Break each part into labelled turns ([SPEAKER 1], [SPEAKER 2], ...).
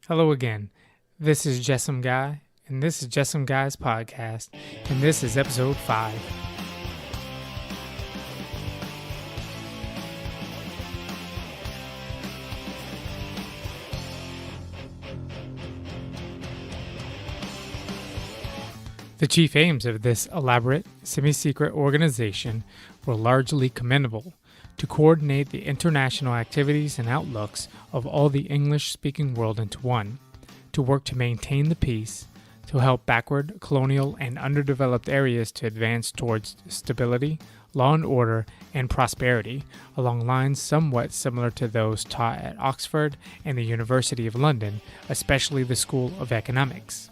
[SPEAKER 1] Hello again. This is Jessum Guy, and this is Jessum Guy's podcast, and this is episode 5. The chief aims of this elaborate, semi-secret organization were largely commendable: to coordinate the international activities and outlooks of all the English-speaking world into one, to work to maintain the peace, to help backward, colonial, and underdeveloped areas to advance towards stability, law and order, and prosperity, along lines somewhat similar to those taught at Oxford and the University of London, especially the School of Economics.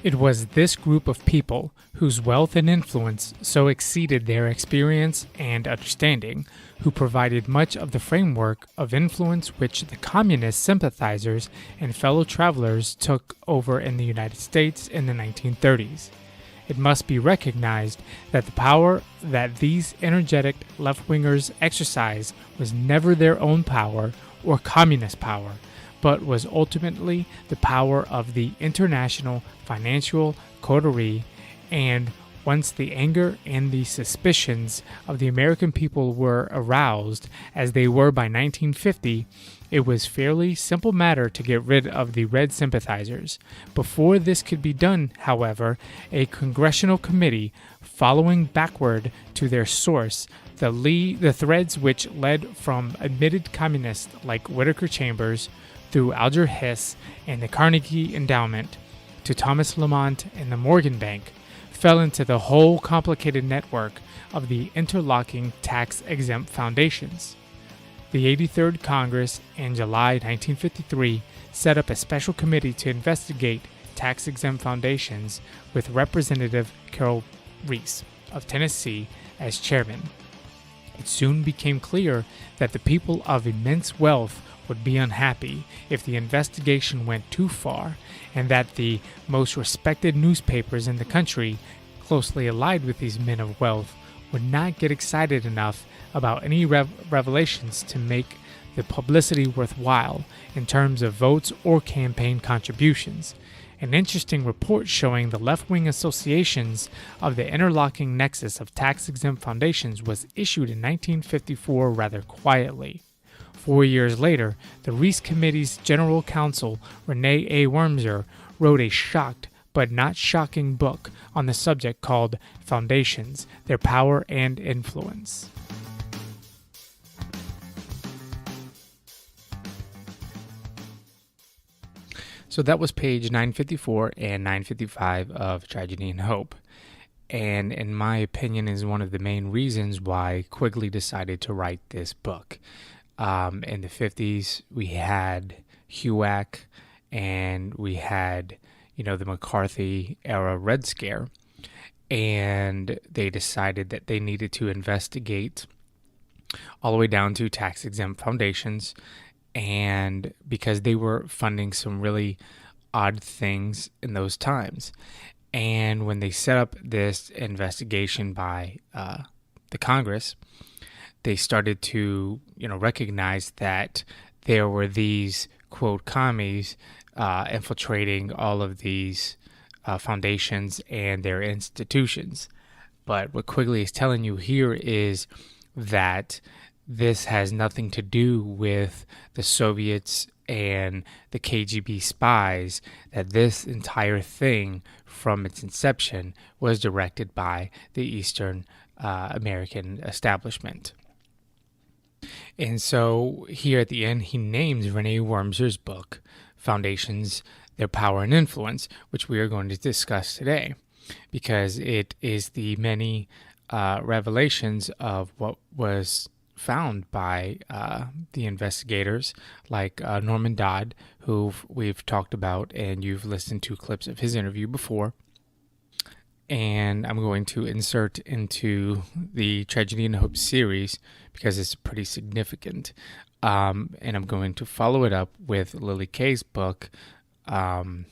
[SPEAKER 1] It was this group of people, whose wealth and influence so exceeded their experience and understanding, who provided much of the framework of influence which the communist sympathizers and fellow travelers took over in the United States in the 1930s. It must be recognized that the power that these energetic left-wingers exercised was never their own power or communist power, but was ultimately the power of the international financial coterie, and once the anger and the suspicions of the American people were aroused, as they were by 1950, it was fairly simple matter to get rid of the red sympathizers. Before this could be done, however, a congressional committee, following backward to their source the threads which led from admitted communists like Whittaker Chambers, through Alger Hiss and the Carnegie Endowment, to Thomas Lamont and the Morgan Bank, fell into the whole complicated network of the interlocking tax-exempt foundations. The 83rd Congress in July 1953 set up a special committee to investigate tax-exempt foundations with Representative Carol Reese of Tennessee as chairman. It soon became clear that the people of immense wealth would be unhappy if the investigation went too far, and that the most respected newspapers in the country, closely allied with these men of wealth, would not get excited enough about any revelations to make the publicity worthwhile in terms of votes or campaign contributions. An interesting report showing the left-wing associations of the interlocking nexus of tax-exempt foundations was issued in 1954 rather quietly. 4 years later, the Reese Committee's General Counsel, Rene A. Wormser, wrote a shocked but not shocking book on the subject called Foundations, Their Power and Influence. So that was page 954 and 955 of Tragedy and Hope, and in my opinion is one of the main reasons why Quigley decided to write this book. In the 50s, we had HUAC, and we had, the McCarthy era Red Scare, and they decided that they needed to investigate all the way down to tax-exempt foundations, and because they were funding some really odd things in those times. And when they set up this investigation by the Congress, they started to, recognize that there were these, quote, commies infiltrating all of these foundations and their institutions. But what Quigley is telling you here is that this has nothing to do with the Soviets and the KGB spies, that this entire thing from its inception was directed by the Eastern American establishment. And so here at the end, he names Rene Wormser's book, Foundations, Their Power and Influence, which we are going to discuss today, because it is the many revelations of what was found by the investigators, like Norman Dodd, who we've talked about, and you've listened to clips of his interview before. And I'm going to insert into the Tragedy and Hope series because it's pretty significant. And I'm going to follow it up with Lily Kay's book, The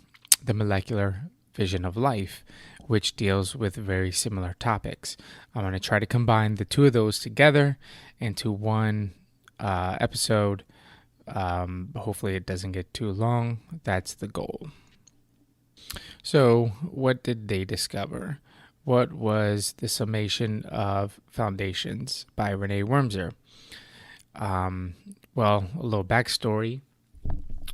[SPEAKER 1] Molecular Vision of Life, which deals with very similar topics. I'm going to try to combine the two of those together into one episode Hopefully it doesn't get too long. That's the goal. So what did they discover? What was the summation of foundations by Renee Wormser? Well, a little backstory.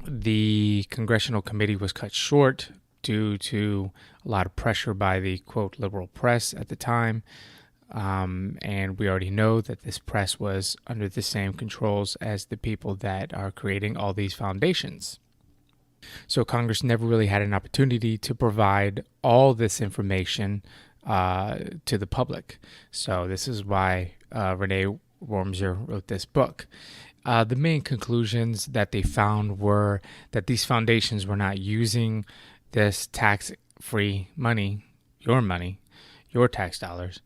[SPEAKER 1] The congressional committee was cut short due to a lot of pressure by the, quote, liberal press at the time. And we already know that this press was under the same controls as the people that are creating all these foundations. So Congress never really had an opportunity to provide all this information to the public. So this is why Renee Wormser wrote this book. The main conclusions that they found were that these foundations were not using this tax-free money, your tax dollars.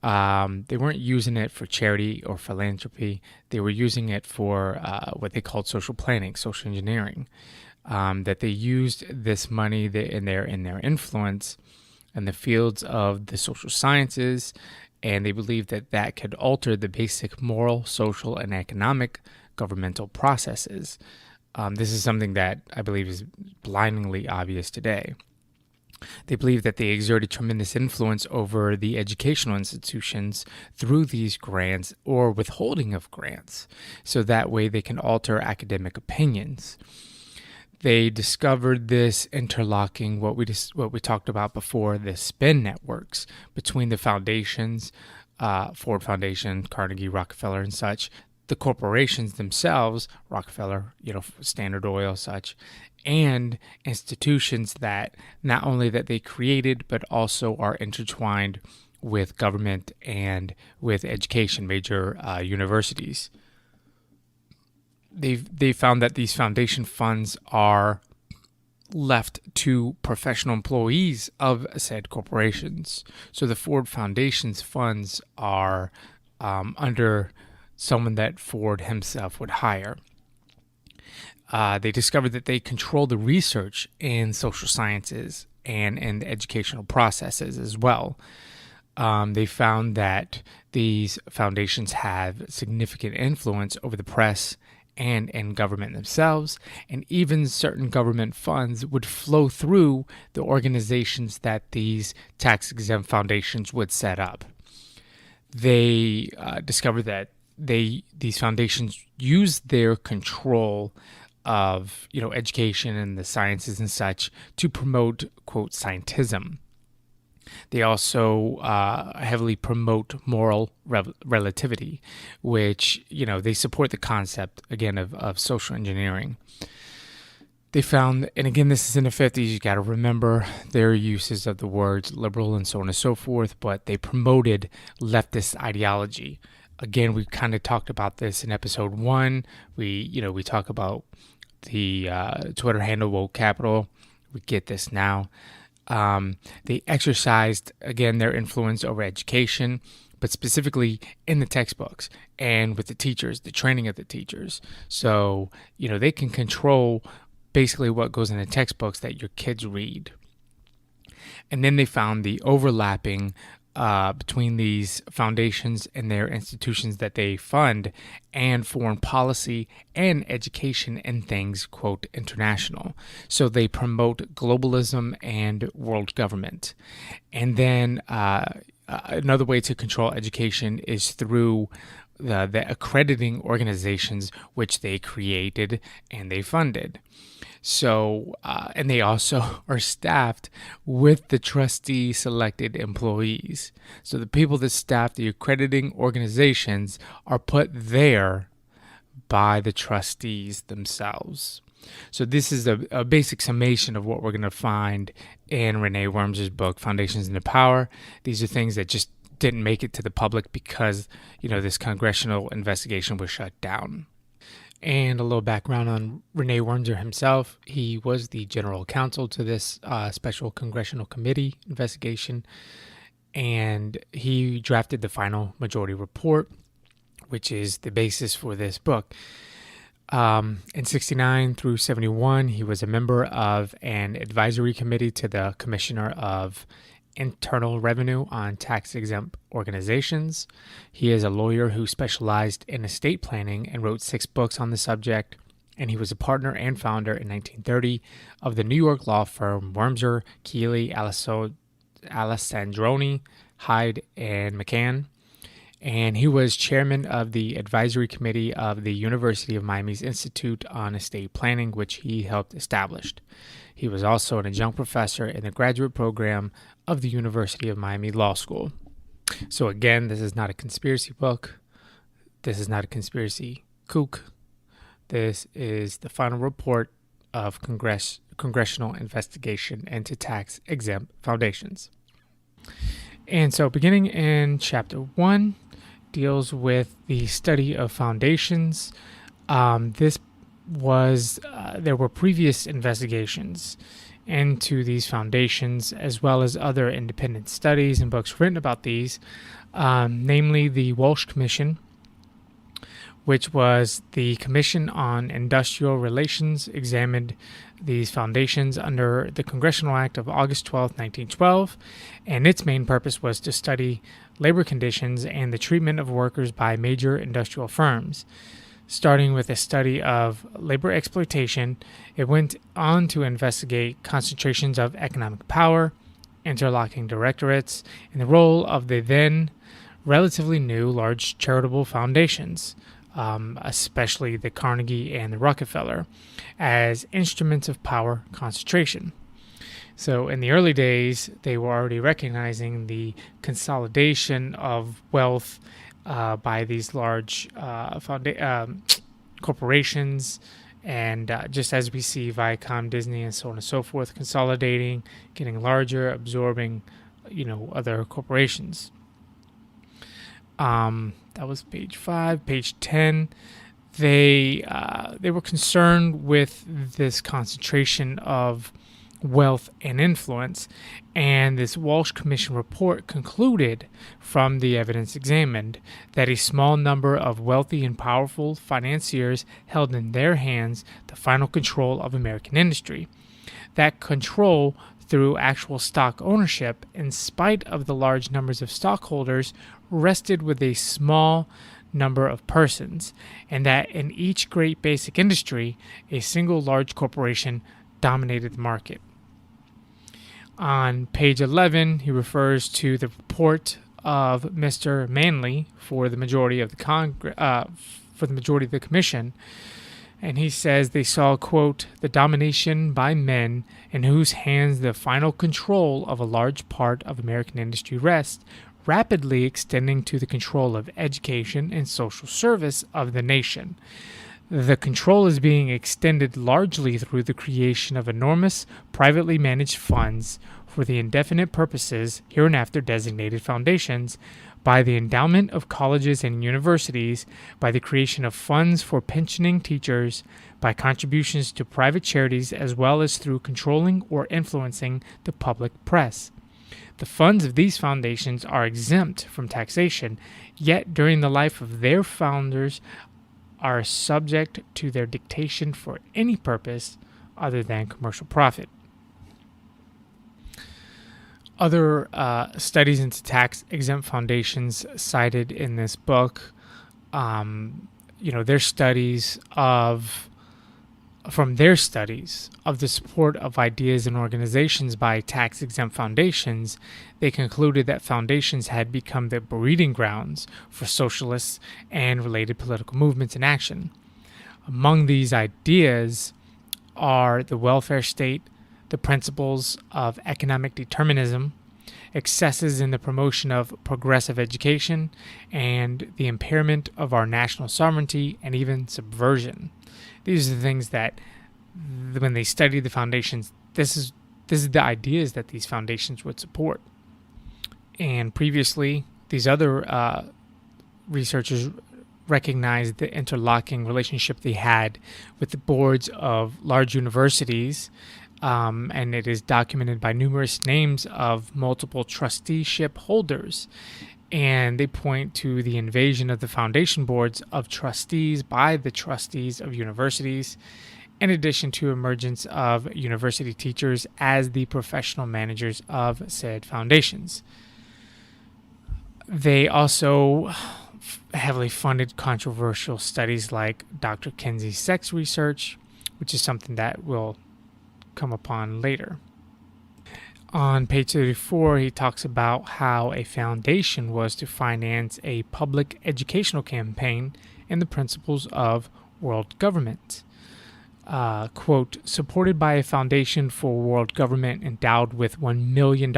[SPEAKER 1] They weren't using it for charity or philanthropy. They were using it for what they called social planning, social engineering. That they used this money in their influence in the fields of the social sciences, and they believed that that could alter the basic moral, social, and economic governmental processes. This is something that I believe is blindingly obvious today. They believe that they exerted tremendous influence over the educational institutions through these grants or withholding of grants, so that way they can alter academic opinions. They discovered this interlocking, what we talked about before, the spin networks between the foundations, Ford Foundation, Carnegie, Rockefeller, and such, the corporations themselves, Rockefeller, Standard Oil, such, and institutions that not only that they created, but also are intertwined with government and with education, major universities. They found that these foundation funds are left to professional employees of said corporations. So the Ford Foundation's funds are under someone that Ford himself would hire. They discovered that they control the research in social sciences and in the educational processes as well. They found that these foundations have significant influence over the press and in government themselves, and even certain government funds would flow through the organizations that these tax-exempt foundations would set up. They discovered that these foundations use their control of education and the sciences and such to promote, quote, scientism. They also heavily promote moral relativity, which, they support the concept, again, of social engineering. They found, and again, this is in the 50s, you got to remember their uses of the words liberal and so on and so forth, but they promoted leftist ideology. Again, we kind of talked about this in episode 1. We talk about the Twitter handle Woke Capital. We get this now. They exercised, again, their influence over education, but specifically in the textbooks and with the teachers, the training of the teachers. So, they can control basically what goes in the textbooks that your kids read. And then they found the overlapping between these foundations and their institutions that they fund and foreign policy and education and things, quote, international. So they promote globalism and world government. And then another way to control education is through the accrediting organizations which they created and they funded. So, and they also are staffed with the trustee selected employees. So the people that staff the accrediting organizations are put there by the trustees themselves. So this is a basic summation of what we're going to find in Renee Wormser's book, Foundations into Power. These are things that just didn't make it to the public because, this congressional investigation was shut down. And a little background on Renee Wormser himself. He was the general counsel to this special congressional committee investigation, and he drafted the final majority report, which is the basis for this book. In 69 through 71, he was a member of an advisory committee to the Commissioner of Internal Revenue on tax-exempt organizations. He is a lawyer who specialized in estate planning and wrote 6 books on the subject. and he was a partner and founder in 1930 of the New York law firm Wormser, Keeley, Alessandroni, Hyde, and McCann. And he was chairman of the advisory committee of the University of Miami's Institute on Estate Planning, which he helped establish. He was also an adjunct professor in the graduate program of the University of Miami Law School. So again, this is not a conspiracy book. This is not a conspiracy kook. This is the final report of congressional investigation into tax-exempt foundations. And so beginning in Chapter 1, deals with the study of foundations. There were previous investigations into these foundations, as well as other independent studies and books written about these, namely the Walsh Commission, which was the Commission on Industrial Relations, examined these foundations under the Congressional Act of August 12, 1912, and its main purpose was to study labor conditions and the treatment of workers by major industrial firms. Starting with a study of labor exploitation, it went on to investigate concentrations of economic power, interlocking directorates, and the role of the then relatively new large charitable foundations, especially the Carnegie and the Rockefeller, as instruments of power concentration. So in the early days, they were already recognizing the consolidation of wealth by these large corporations, and just as we see Viacom, Disney, and so on and so forth, consolidating, getting larger, absorbing, other corporations. That was page 5. Page 10, they were concerned with this concentration of wealth and influence, and this Walsh Commission report concluded from the evidence examined that a small number of wealthy and powerful financiers held in their hands the final control of American industry. That control through actual stock ownership, in spite of the large numbers of stockholders, rested with a small number of persons, and that in each great basic industry, a single large corporation dominated the market. On page 11, he refers to the report of Mr. Manley for the majority of the commission, and he says they saw, quote, the domination by men in whose hands the final control of a large part of American industry rests, rapidly extending to the control of education and social service of the nation. The control is being extended largely through the creation of enormous privately managed funds for the indefinite purposes hereinafter designated foundations, by the endowment of colleges and universities, by the creation of funds for pensioning teachers, by contributions to private charities, as well as through controlling or influencing the public press. The funds of these foundations are exempt from taxation, yet during the life of their founders are subject to their dictation for any purpose other than commercial profit. Other studies into tax-exempt foundations cited in this book, their studies of the support of ideas and organizations by tax-exempt foundations, they concluded that foundations had become the breeding grounds for socialists and related political movements in action. Among these ideas are the welfare state, the principles of economic determinism, excesses in the promotion of progressive education, and the impairment of our national sovereignty, and even subversion. These are the things that, when they studied the foundations, this is the ideas that these foundations would support. And previously, these other researchers recognized the interlocking relationship they had with the boards of large universities, and it is documented by numerous names of multiple trusteeship holders. And they point to the invasion of the foundation boards of trustees by the trustees of universities, in addition to emergence of university teachers as the professional managers of said foundations. They also heavily funded controversial studies like Dr. Kinsey's sex research, which is something that we'll come upon later. On page 34, he talks about how a foundation was to finance a public educational campaign and the principles of world government. Quote, supported by a foundation for world government endowed with $1 million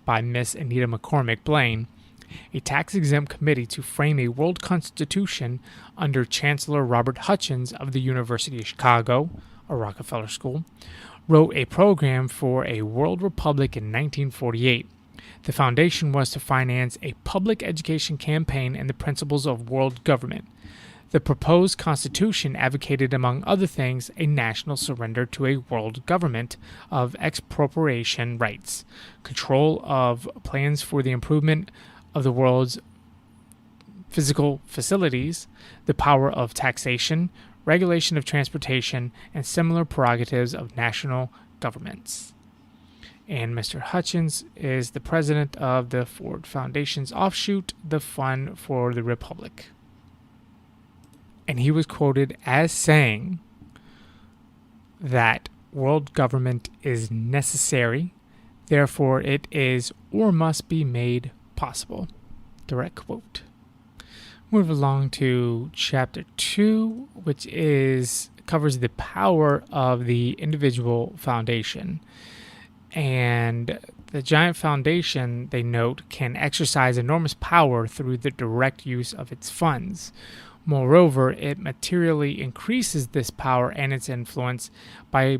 [SPEAKER 1] by Miss Anita McCormick Blaine, a tax-exempt committee to frame a world constitution under Chancellor Robert Hutchins of the University of Chicago, a Rockefeller school, wrote a program for a world republic in 1948. The foundation was to finance a public education campaign and the principles of world government. The proposed constitution advocated, among other things, a national surrender to a world government of expropriation rights, control of plans for the improvement of the world's physical facilities, the power of taxation, regulation of transportation, and similar prerogatives of national governments. And Mr. Hutchins is the president of the Ford Foundation's offshoot, the Fund for the Republic. And he was quoted as saying that world government is necessary, therefore it is or must be made possible. Direct quote. Move along to chapter 2, which covers the power of the individual foundation. And the giant foundation, they note, can exercise enormous power through the direct use of its funds. Moreover, it materially increases this power and its influence by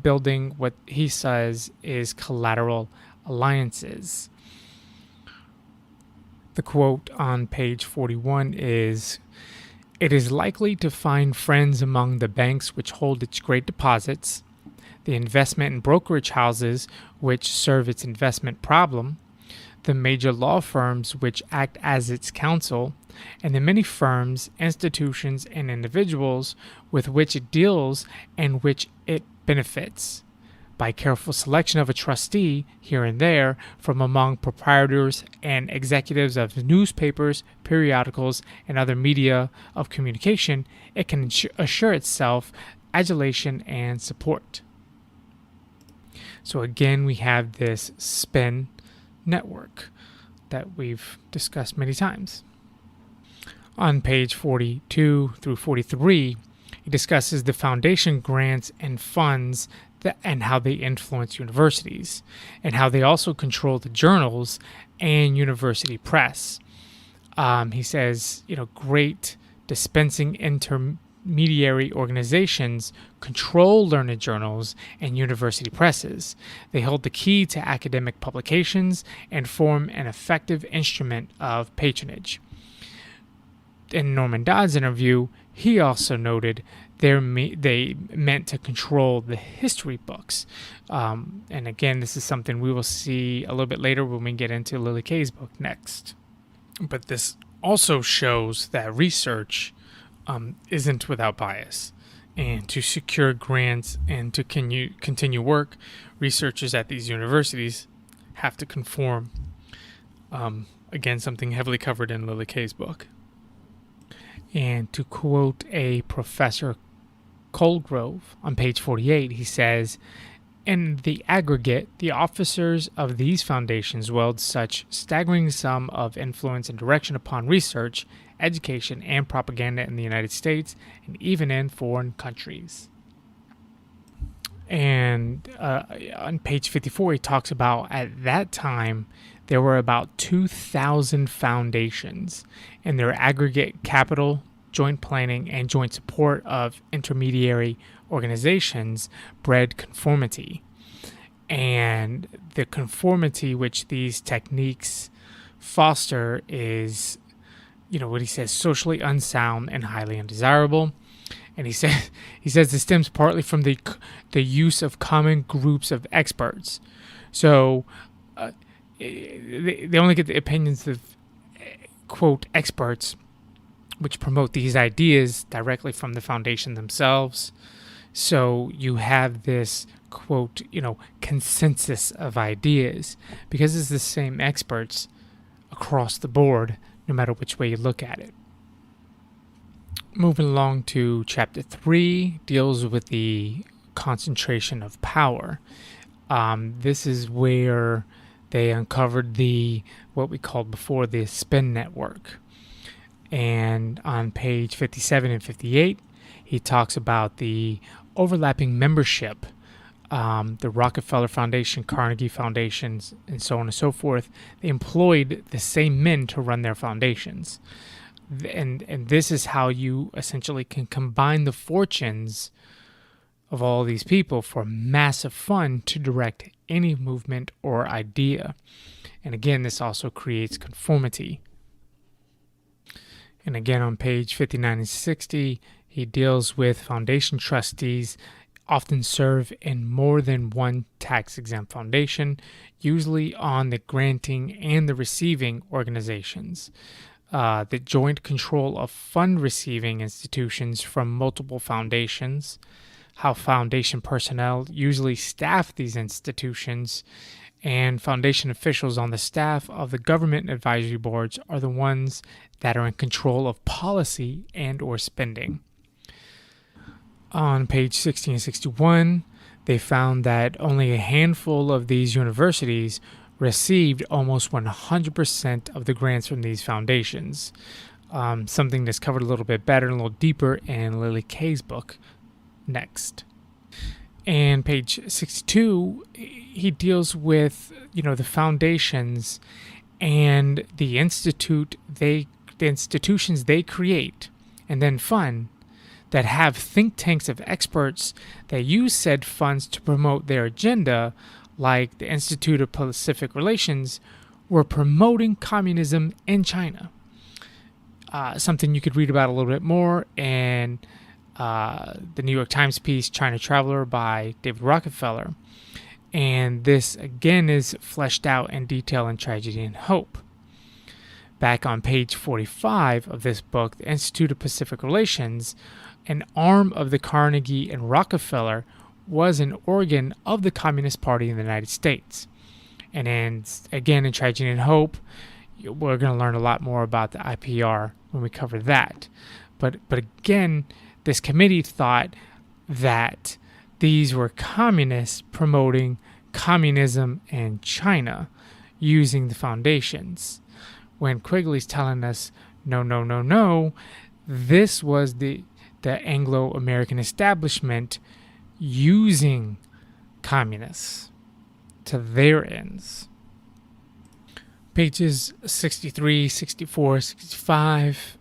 [SPEAKER 1] building what he says is collateral alliances. The quote on page 41 is, "It is likely to find friends among the banks which hold its great deposits, the investment and brokerage houses which serve its investment problem, the major law firms which act as its counsel, and the many firms, institutions, and individuals with which it deals and which it benefits. By careful selection of a trustee here and there from among proprietors and executives of newspapers, periodicals, and other media of communication, it can assure itself adulation and support." So again, we have this spin network that we've discussed many times. On page 42 through 43, he discusses the foundation grants and funds and how they influence universities, and how they also control the journals and university press. He says, great dispensing intermediary organizations control learned journals and university presses. They hold the key to academic publications and form an effective instrument of patronage. In Norman Dodd's interview, he also noted they meant to control the history books. And again, this is something we will see a little bit later when we get into Lily Kay's book next. But this also shows that research isn't without bias. And to secure grants and to continue work, researchers at these universities have to conform. Again, something heavily covered in Lily Kay's book. And to quote a Professor Colgrove on page 48, he says, "In the aggregate, the officers of these foundations wield such staggering sum of influence and direction upon research, education, and propaganda in the United States and even in foreign countries." And on page 54, he talks about at that time, there were about 2,000 foundations, and their aggregate capital, joint planning, and joint support of intermediary organizations bred conformity. And the conformity which these techniques foster is, what he says, socially unsound and highly undesirable. And he says this stems partly from the use of common groups of experts. So they only get the opinions of, quote, experts, which promote these ideas directly from the foundation themselves. So you have this, quote, consensus of ideas, because it's the same experts across the board no matter which way you look at it. Moving along to Chapter 3, deals with the concentration of power. This is where they uncovered what we called before the spin network. And on page 57 and 58, he talks about the overlapping membership, the Rockefeller Foundation, Carnegie Foundations, and so on and so forth. They employed the same men to run their foundations. And this is how you essentially can combine the fortunes of all these people for massive fund to direct any movement or idea. And again, this also creates conformity. And again, on page 59 and 60, he deals with foundation trustees often serve in more than one tax-exempt foundation, usually on the granting and the receiving organizations. The joint control of fund-receiving institutions from multiple foundations, how foundation personnel usually staff these institutions, and foundation officials on the staff of the government advisory boards are the ones that are in control of policy and or spending. On page 60 and 61, they found that only a handful of these universities received almost 100% of the grants from these foundations, something that's covered a little bit better and a little deeper in Lily Kay's book next. And page 62, he deals with the foundations and the institutions they create and then fund that have think tanks of experts that use said funds to promote their agenda, like the Institute of Pacific Relations, were promoting communism in China. Something you could read about a little bit more in the New York Times piece, China Traveler by David Rockefeller. And this, again, is fleshed out in detail in Tragedy and Hope. Back on page 45 of this book, the Institute of Pacific Relations, an arm of the Carnegie and Rockefeller, was an organ of the Communist Party in the United States. And then, again, in Tragedy and Hope, we're going to learn a lot more about the IPR when we cover that. But again, this committee thought that these were communists promoting communism in China using the foundations, when Quigley's telling us, no, this was the Anglo-American establishment using communists to their ends. Pages 63, 64, 65,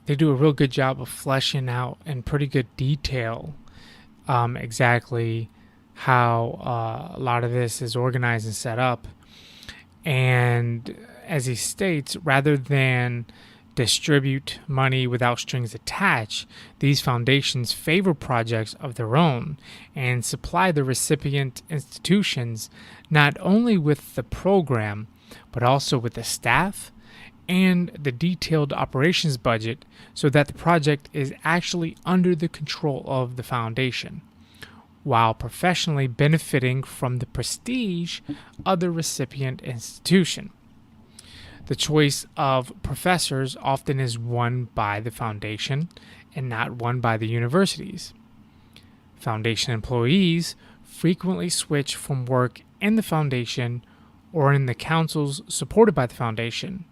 [SPEAKER 1] they do a real good job of fleshing out in pretty good detail exactly how a lot of this is organized and set up. And as he states, rather than distribute money without strings attached, these foundations favor projects of their own and supply the recipient institutions not only with the program, but also with the staff and the detailed operations budget so that the project is actually under the control of the foundation, while professionally benefiting from the prestige of the recipient institution. The choice of professors often is won by the foundation and not won by the universities. Foundation employees frequently switch from work in the foundation or in the councils supported by the foundation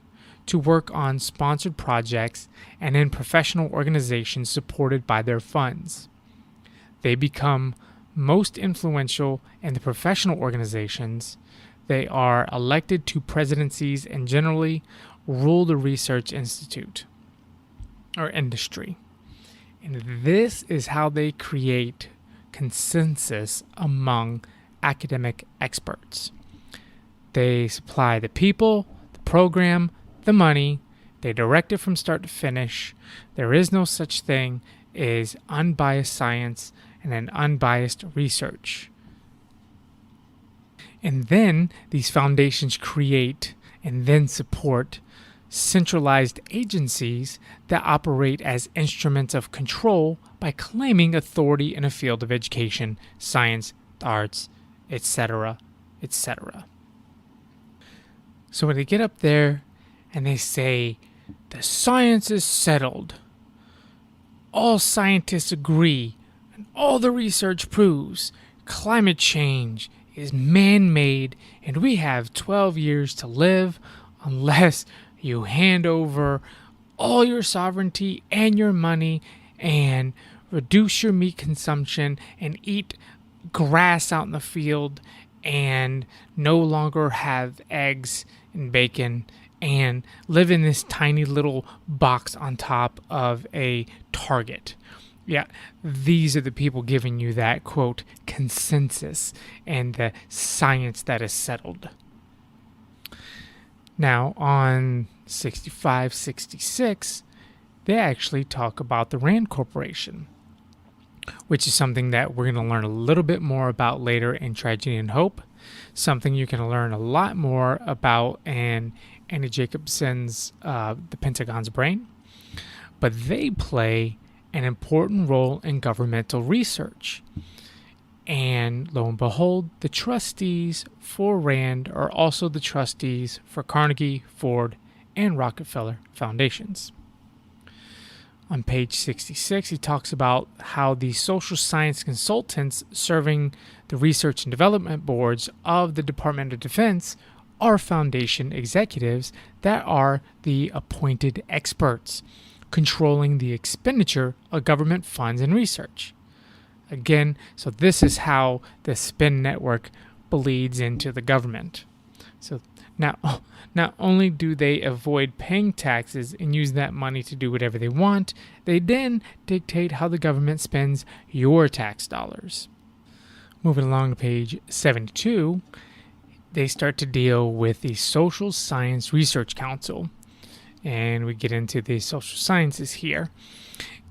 [SPEAKER 1] to work on sponsored projects and in professional organizations supported by their funds. They become most influential in the professional organizations. They are elected to presidencies and generally rule the research institute or industry. And this is how they create consensus among academic experts. They supply the people, the program, the money. They direct it from start to finish. There is no such thing as unbiased science and an unbiased research. And then these foundations create and then support centralized agencies that operate as instruments of control by claiming authority in a field of education, science, arts, etc., etc. So when they get up there and they say, the science is settled. All scientists agree, and all the research proves climate change is man-made, and we have 12 years to live unless you hand over all your sovereignty and your money and reduce your meat consumption and eat grass out in the field and no longer have eggs and bacon and live in this tiny little box on top of a Target. Yeah, these are the people giving you that, quote, consensus and the science that is settled. Now, on 65-66, they actually talk about the Rand Corporation, which is something that we're going to learn a little bit more about later in Tragedy and Hope, something you can learn a lot more about in Annie Jacobson's The Pentagon's Brain. But they play an important role in governmental research. And lo and behold, the trustees for Rand are also the trustees for Carnegie, Ford, and Rockefeller foundations. On page 66, he talks about how the social science consultants serving the research and development boards of the Department of Defense are foundation executives that are the appointed experts, controlling the expenditure of government funds and research. Again, so this is how the spin network bleeds into the government. So now, not only do they avoid paying taxes and use that money to do whatever they want, they then dictate how the government spends your tax dollars. Moving along to page 72, they start to deal with the Social Science Research Council. And we get into the social sciences here.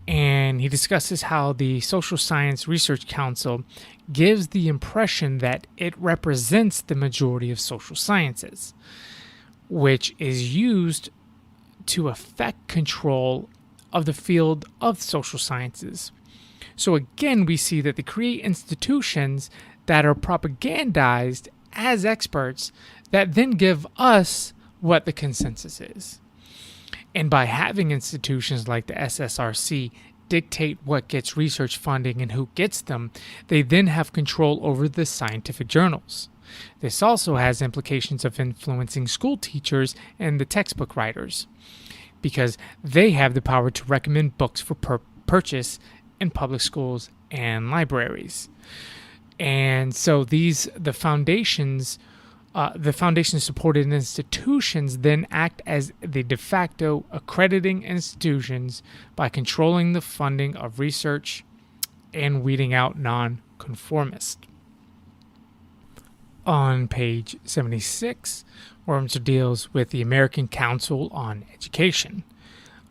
[SPEAKER 1] And he discusses how the Social Science Research Council gives the impression that it represents the majority of social sciences, which is used to affect control of the field of social sciences. So again, we see that they create institutions that are propagandized as experts that then give us what the consensus is. And by having institutions like the SSRC dictate what gets research funding and who gets them, they then have control over the scientific journals. This also has implications of influencing school teachers and the textbook writers, because they have the power to recommend books for purchase in public schools and libraries. And so the foundation-supported institutions then act as the de facto accrediting institutions by controlling the funding of research and weeding out nonconformists. On page 76, Wormser deals with the American Council on Education.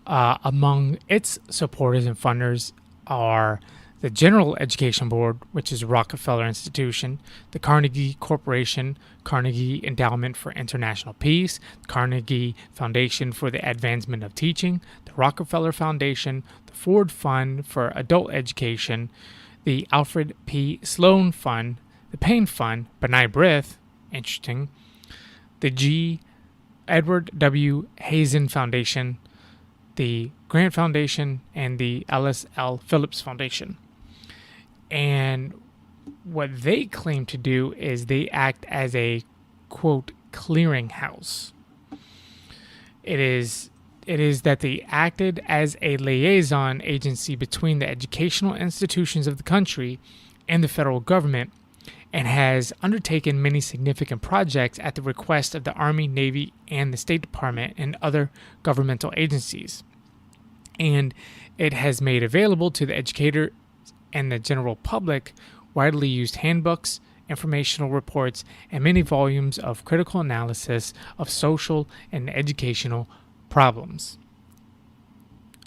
[SPEAKER 1] Among its supporters and funders are the General Education Board, which is a Rockefeller institution, the Carnegie Corporation, Carnegie Endowment for International Peace, the Carnegie Foundation for the Advancement of Teaching, the Rockefeller Foundation, the Ford Fund for Adult Education, the Alfred P. Sloan Fund, the Payne Fund, B'nai B'rith, interesting, the G. Edward W. Hazen Foundation, the Grant Foundation, and the Ellis L. Phillips Foundation. And what they claim to do is they act as a, quote, clearinghouse. It is that they acted as a liaison agency between the educational institutions of the country and the federal government, and has undertaken many significant projects at the request of the Army, Navy, and the State Department and other governmental agencies. And it has made available to the educator and the general public widely used handbooks, informational reports, and many volumes of critical analysis of social and educational problems.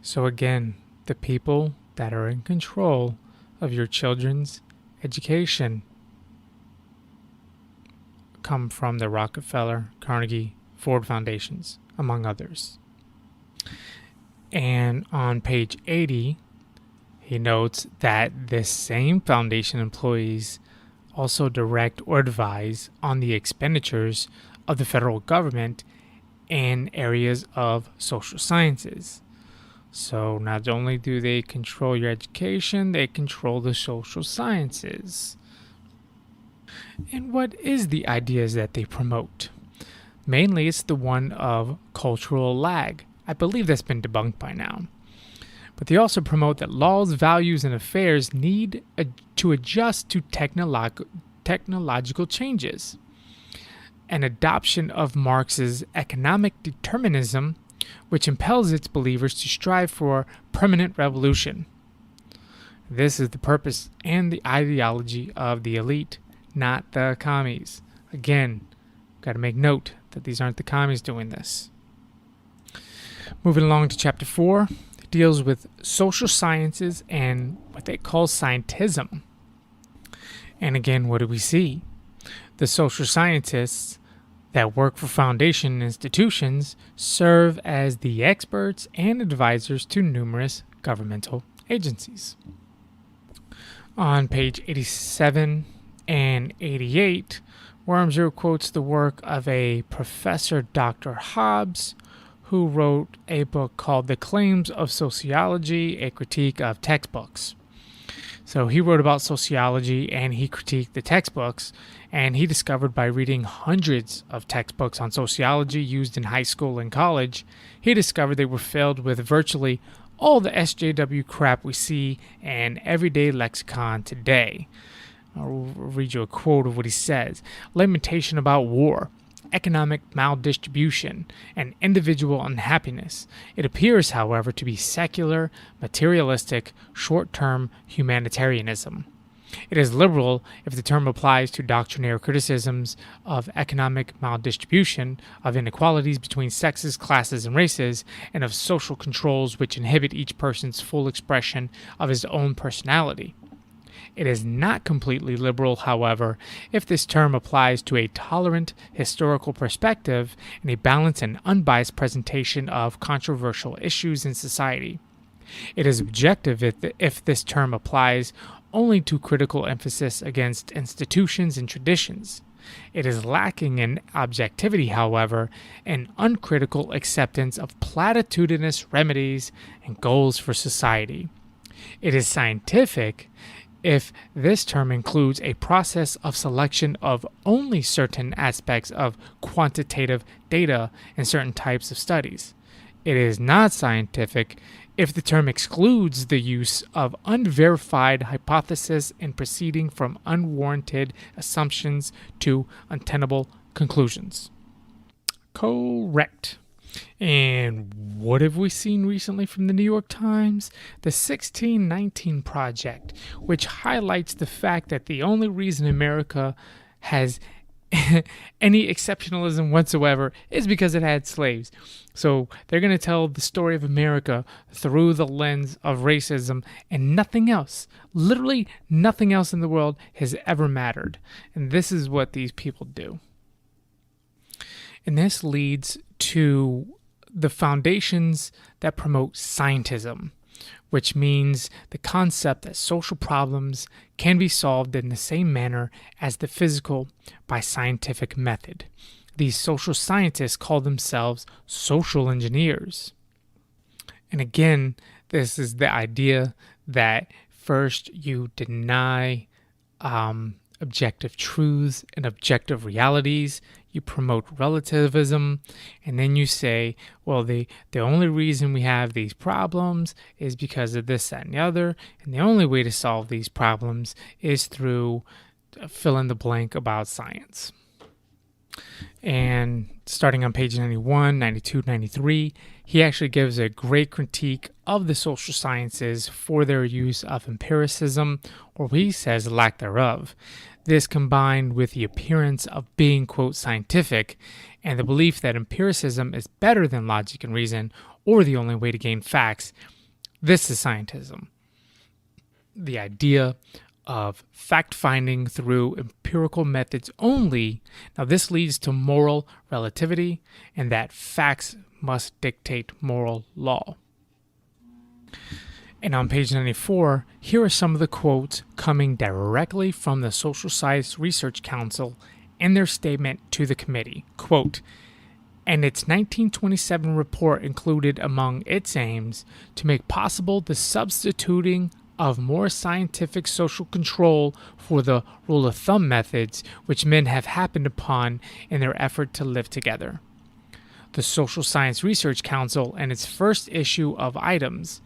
[SPEAKER 1] So again, the people that are in control of your children's education come from the Rockefeller, Carnegie, Ford Foundations, among others. And on page 80, he notes that this same foundation employees also direct or advise on the expenditures of the federal government in areas of social sciences. So not only do they control your education, they control the social sciences. And what is the ideas that they promote? Mainly it's the one of cultural lag. I believe that's been debunked by now. But they also promote that laws, values, and affairs need to adjust to technological changes. An adoption of Marx's economic determinism, which impels its believers to strive for permanent revolution. This is the purpose and the ideology of the elite, not the commies. Again, got to make note that these aren't the commies doing this. Moving along to chapter 4, it deals with social sciences and what they call scientism. And again, what do we see? The social scientists that work for foundation institutions serve as the experts and advisors to numerous governmental agencies. On page 87 and 88, Wormser quotes the work of a Professor Dr. Hobbes, who wrote a book called The Claims of Sociology, a Critique of Textbooks. So he wrote about sociology and he critiqued the textbooks, and he discovered by reading hundreds of textbooks on sociology used in high school and college, he discovered they were filled with virtually all the SJW crap we see in everyday lexicon today. I'll read you a quote of what he says. Lamentation about war, economic maldistribution, and individual unhappiness. It appears, however, to be secular, materialistic, short-term humanitarianism. It is liberal if the term applies to doctrinaire criticisms of economic maldistribution, of inequalities between sexes, classes, and races, and of social controls which inhibit each person's full expression of his own personality. It is not completely liberal, however, if this term applies to a tolerant historical perspective and a balanced and unbiased presentation of controversial issues in society. It is objective if this term applies only to critical emphasis against institutions and traditions. It is lacking in objectivity, however, and uncritical acceptance of platitudinous remedies and goals for society. It is scientific if this term includes a process of selection of only certain aspects of quantitative data in certain types of studies. It is not scientific if the term excludes the use of unverified hypotheses and proceeding from unwarranted assumptions to untenable conclusions. Correct. And what have we seen recently from the New York Times? The 1619 Project, which highlights the fact that the only reason America has any exceptionalism whatsoever is because it had slaves. So they're going to tell the story of America through the lens of racism, and nothing else, literally nothing else in the world has ever mattered. And this is what these people do. And this leads to the foundations that promote scientism, which means the concept that social problems can be solved in the same manner as the physical by scientific method. These social scientists call themselves social engineers. And again, this is the idea that first you deny objective truths and objective realities. You promote relativism, and then you say, well, the only reason we have these problems is because of this, that, and the other, and the only way to solve these problems is through fill in the blank about science. And starting on page 91, 92, 93, he actually gives a great critique of the social sciences for their use of empiricism, or he says lack thereof. This combined with the appearance of being, quote, scientific, and the belief that empiricism is better than logic and reason, or the only way to gain facts, this is scientism. The idea of fact-finding through empirical methods only. Now, this leads to moral relativity, and that facts must dictate moral law. And on page 94, here are some of the quotes coming directly from the Social Science Research Council in their statement to the committee. Quote, and its 1927 report included among its aims to make possible the substituting of more scientific social control for the rule of thumb methods which men have happened upon in their effort to live together. The Social Science Research Council and its first issue of Items.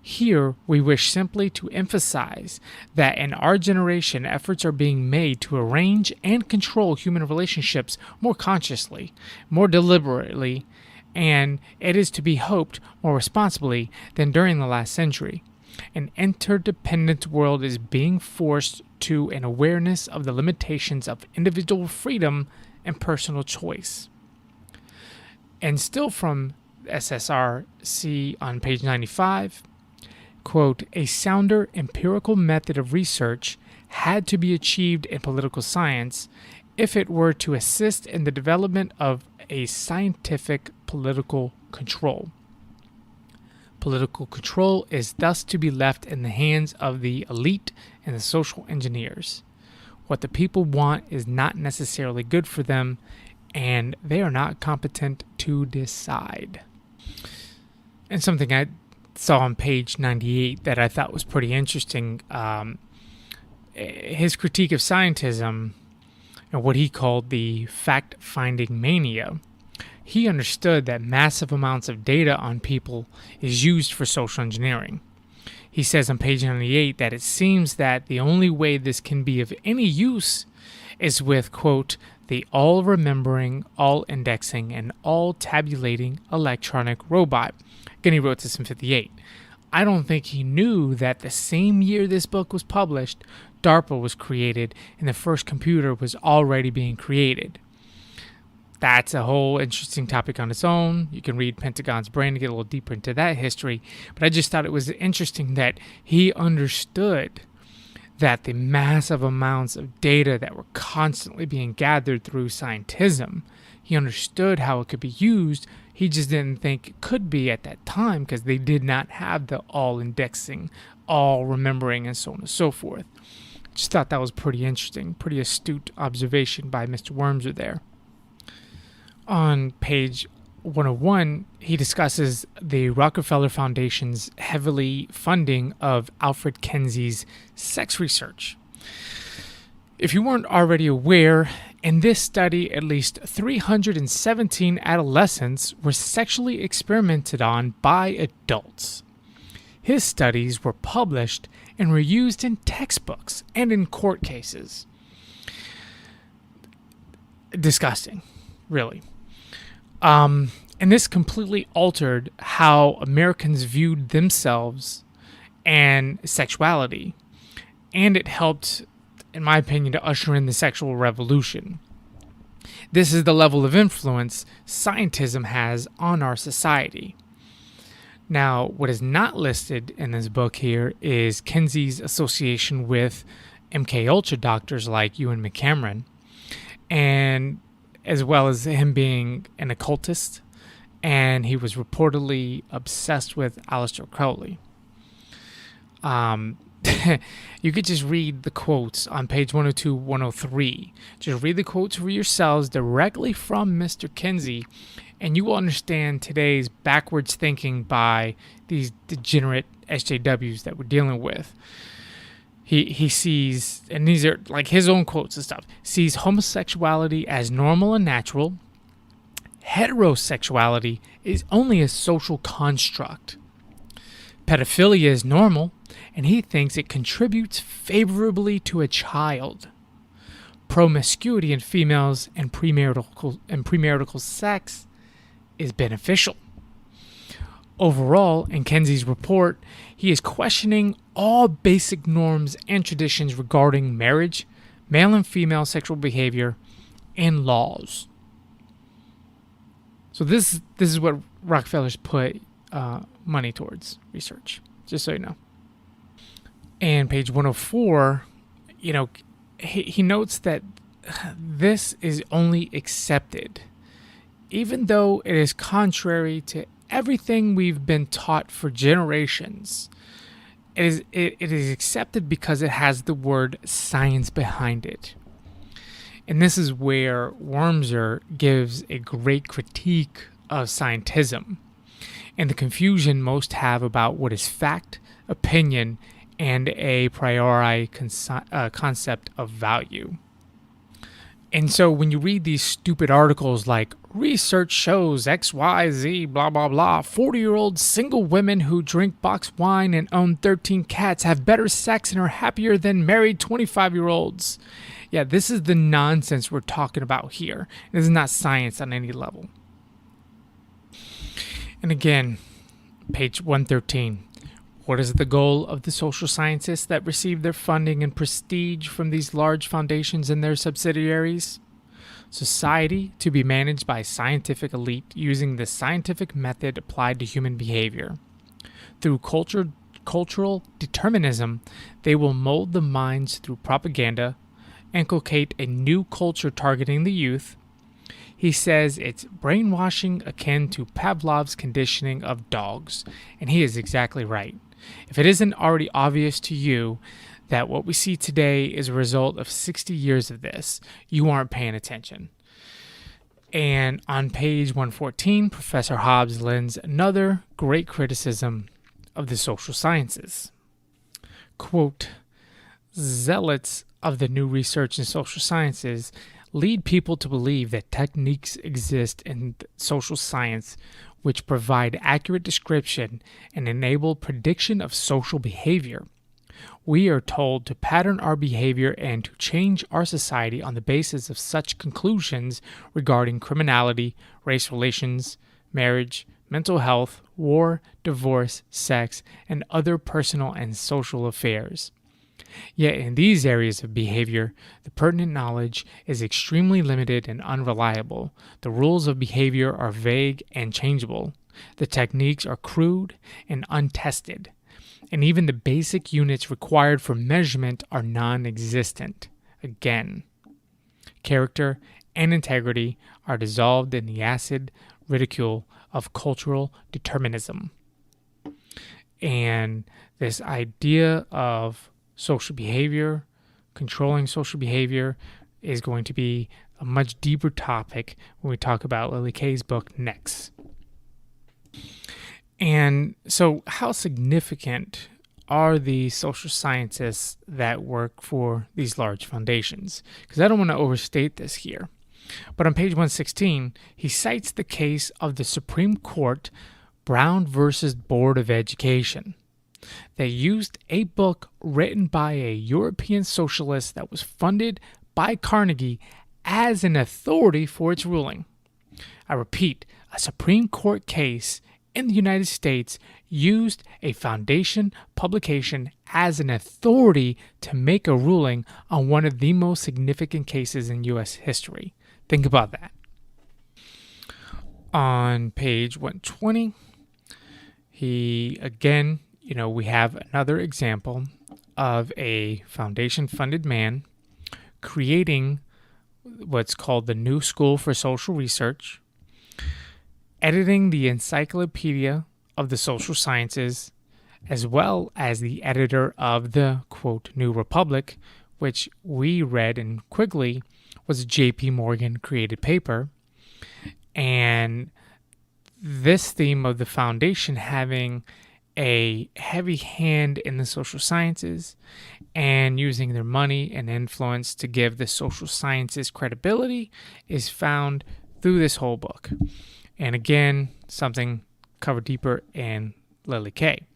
[SPEAKER 1] Here, we wish simply to emphasize that in our generation, efforts are being made to arrange and control human relationships more consciously, more deliberately, and it is to be hoped more responsibly than during the last century. An interdependent world is being forced to an awareness of the limitations of individual freedom and personal choice. And still from SSRC on page 95, quote, a sounder empirical method of research had to be achieved in political science if it were to assist in the development of a scientific political control. Political control is thus to be left in the hands of the elite and the social engineers. What the people want is not necessarily good for them, and they are not competent to decide. And something I saw on page 98 that I thought was pretty interesting, his critique of scientism and what he called the fact-finding mania. He understood that massive amounts of data on people is used for social engineering. He says on page 98 that it seems that the only way this can be of any use is with, quote, the all-remembering, all-indexing, and all-tabulating electronic robot. Again, he wrote this in 58. I don't think he knew that the same year this book was published, DARPA was created and the first computer was already being created. That's a whole interesting topic on its own. You can read Pentagon's Brain to get a little deeper into that history. But I just thought it was interesting that he understood that the massive amounts of data that were constantly being gathered through scientism, he understood how it could be used. He just didn't think it could be at that time because they did not have the all-indexing, all-remembering, and so on and so forth. Just thought that was pretty interesting, pretty astute observation by Mr. Wormser there. On page 101, he discusses the Rockefeller Foundation's heavily funding of Alfred Kinsey's sex research. If you weren't already aware, in this study, at least 317 adolescents were sexually experimented on by adults. His studies were published and were used in textbooks and in court cases. Disgusting, really. And this completely altered how Americans viewed themselves and sexuality. And it helped, in my opinion, to usher in the sexual revolution. This is the level of influence scientism has on our society. Now, what is not listed in this book here is Kinsey's association with MKUltra doctors like Ewan McCameron, and as well as him being an occultist, and he was reportedly obsessed with Aleister Crowley. You could just read the quotes on page 102, 103. Just read the quotes for yourselves directly from Mr. Kinsey, and you will understand today's backwards thinking by these degenerate SJWs that we're dealing with. He sees, and these are like his own quotes and stuff, sees homosexuality as normal and natural. Heterosexuality is only a social construct. Pedophilia is normal, and he thinks it contributes favorably to a child. Promiscuity in females and premarital sex is beneficial. Overall, in Kinsey's report, he is questioning all basic norms and traditions regarding marriage, male and female sexual behavior, and laws. So this is what Rockefeller's put money towards research, just so you know. And page 104, he notes that this is only accepted, even though it is contrary to everything we've been taught for generations. It is accepted because it has the word science behind it. And this is where Wormser gives a great critique of scientism and the confusion most have about what is fact, opinion, and a priori concept of value. And so when you read these stupid articles like research shows XYZ blah blah blah, 40-year-old single women who drink boxed wine and own 13 cats have better sex and are happier than married 25-year-olds. Yeah, this is the nonsense we're talking about here. This is not science on any level. And again, page 113. What is the goal of the social scientists that receive their funding and prestige from these large foundations and their subsidiaries? Society to be managed by a scientific elite using the scientific method applied to human behavior. Through cultural determinism, they will mold the minds through propaganda, inculcate a new culture targeting the youth. He says it's brainwashing akin to Pavlov's conditioning of dogs, and he is exactly right. If it isn't already obvious to you that what we see today is a result of 60 years of this, you aren't paying attention. And on page 114, Professor Hobbes lends another great criticism of the social sciences. Quote, zealots of the new research in social sciences lead people to believe that techniques exist in social science which provide accurate description and enable prediction of social behavior. We are told to pattern our behavior and to change our society on the basis of such conclusions regarding criminality, race relations, marriage, mental health, war, divorce, sex, and other personal and social affairs. Yet in these areas of behavior, the pertinent knowledge is extremely limited and unreliable. The rules of behavior are vague and changeable. The techniques are crude and untested. And even the basic units required for measurement are non-existent. Again, character and integrity are dissolved in the acid ridicule of cultural determinism. And this idea of social behavior, controlling social behavior, is going to be a much deeper topic when we talk about Lily Kay's book next. And so how significant are the social scientists that work for these large foundations? Because I don't want to overstate this here. But on page 116, he cites the case of the Supreme Court Brown versus Board of Education. They used a book written by a European socialist that was funded by Carnegie as an authority for its ruling. I repeat, a Supreme Court case in the United States used a foundation publication as an authority to make a ruling on one of the most significant cases in U.S. history. Think about that. On page 120, we have another example of a foundation-funded man creating what's called the New School for Social Research, editing the Encyclopedia of the Social Sciences, as well as the editor of the, quote, New Republic, which we read in Quigley was a J.P. Morgan created paper. And this theme of the foundation having a heavy hand in the social sciences and using their money and influence to give the social sciences credibility is found through this whole book. And again, something covered deeper in Lily Kay.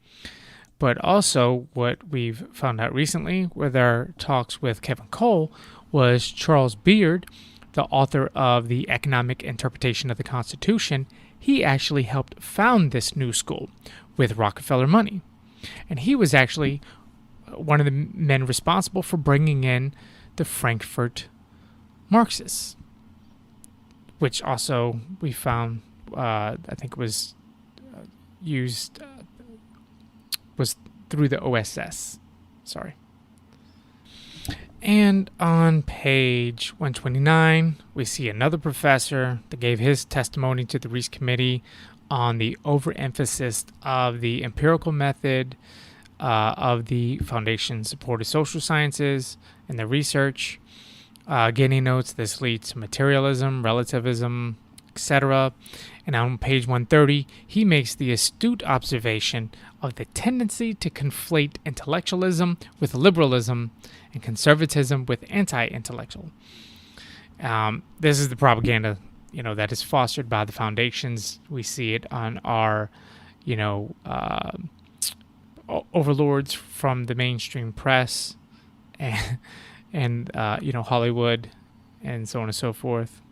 [SPEAKER 1] But also what we've found out recently with our talks with Kevin Cole was Charles Beard, the author of The Economic Interpretation of the Constitution. He actually helped found this new school with Rockefeller money. And he was actually one of the men responsible for bringing in the Frankfurt Marxists, which also we found, I think was used, was through the OSS. Sorry. And on page 129, we see another professor that gave his testimony to the Reese Committee on the overemphasis of the empirical method of the Foundation-supported social sciences and their research. Again, he notes this leads to materialism, relativism, etc. And on page 130, he makes the astute observation of the tendency to conflate intellectualism with liberalism and conservatism with anti-intellectual. This is the propaganda, that is fostered by the foundations. We see it on our, overlords from the mainstream press and Hollywood and so on and so forth.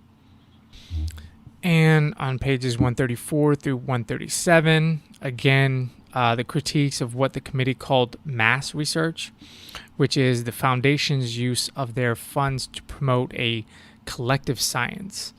[SPEAKER 1] And on pages 134 through 137, again, the critiques of what the committee called mass research, which is the foundation's use of their funds to promote a collective science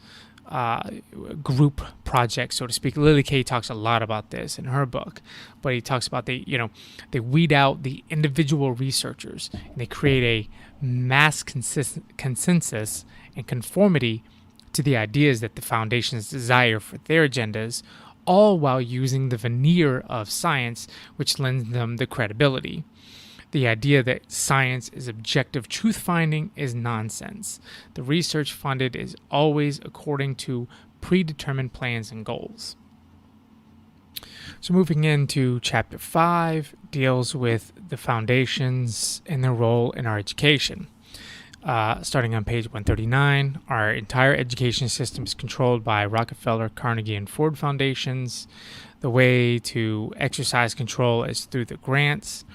[SPEAKER 1] group project, so to speak. Lily Kay talks a lot about this in her book, but he talks about they weed out the individual researchers and they create a mass consensus and conformity to the ideas that the foundations desire for their agendas, all while using the veneer of science, which lends them the credibility. The idea that science is objective truth-finding is nonsense. The research funded is always according to predetermined plans and goals. So moving into Chapter 5, deals with the foundations and their role in our education. Starting on page 139, our entire education system is controlled by Rockefeller, Carnegie, and Ford foundations. The way to exercise control is through the grants.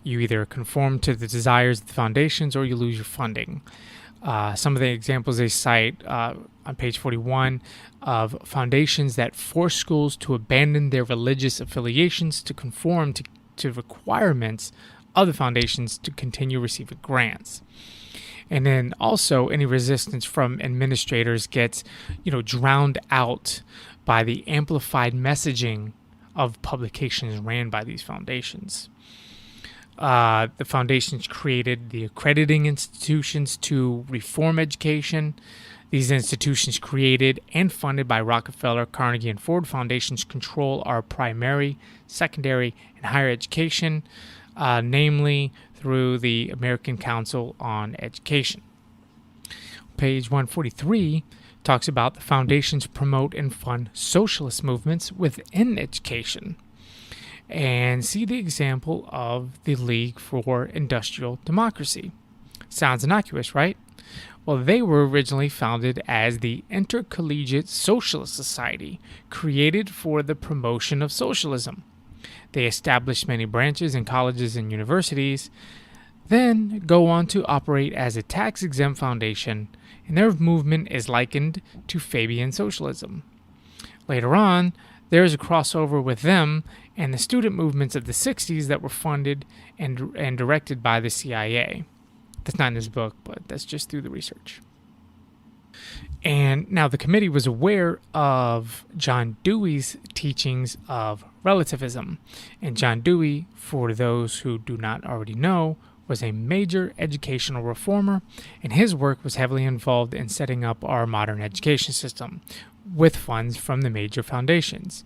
[SPEAKER 1] You either conform to the desires of the foundations or you lose your funding. Some of the examples they cite on page 41 of foundations that force schools to abandon their religious affiliations to conform to requirements of the foundations to continue receiving grants. And then also any resistance from administrators gets, drowned out by the amplified messaging of publications ran by these foundations. The foundations created the accrediting institutions to reform education. These institutions, created and funded by Rockefeller, Carnegie, and Ford foundations, control our primary, secondary, and higher education, namely through the American Council on Education. Page 143 talks about the foundations promote and fund socialist movements within education. And see the example of the League for Industrial Democracy. Sounds innocuous, right? Well, they were originally founded as the Intercollegiate Socialist Society, created for the promotion of socialism. They established many branches in colleges and universities, then go on to operate as a tax-exempt foundation, and their movement is likened to Fabian socialism. Later on, there is a crossover with them and the student movements of the 60s that were funded and directed by the CIA. That's not in this book, but that's just through the research. And now the committee was aware of John Dewey's teachings of relativism. And John Dewey, for those who do not already know, was a major educational reformer, and his work was heavily involved in setting up our modern education system with funds from the major foundations.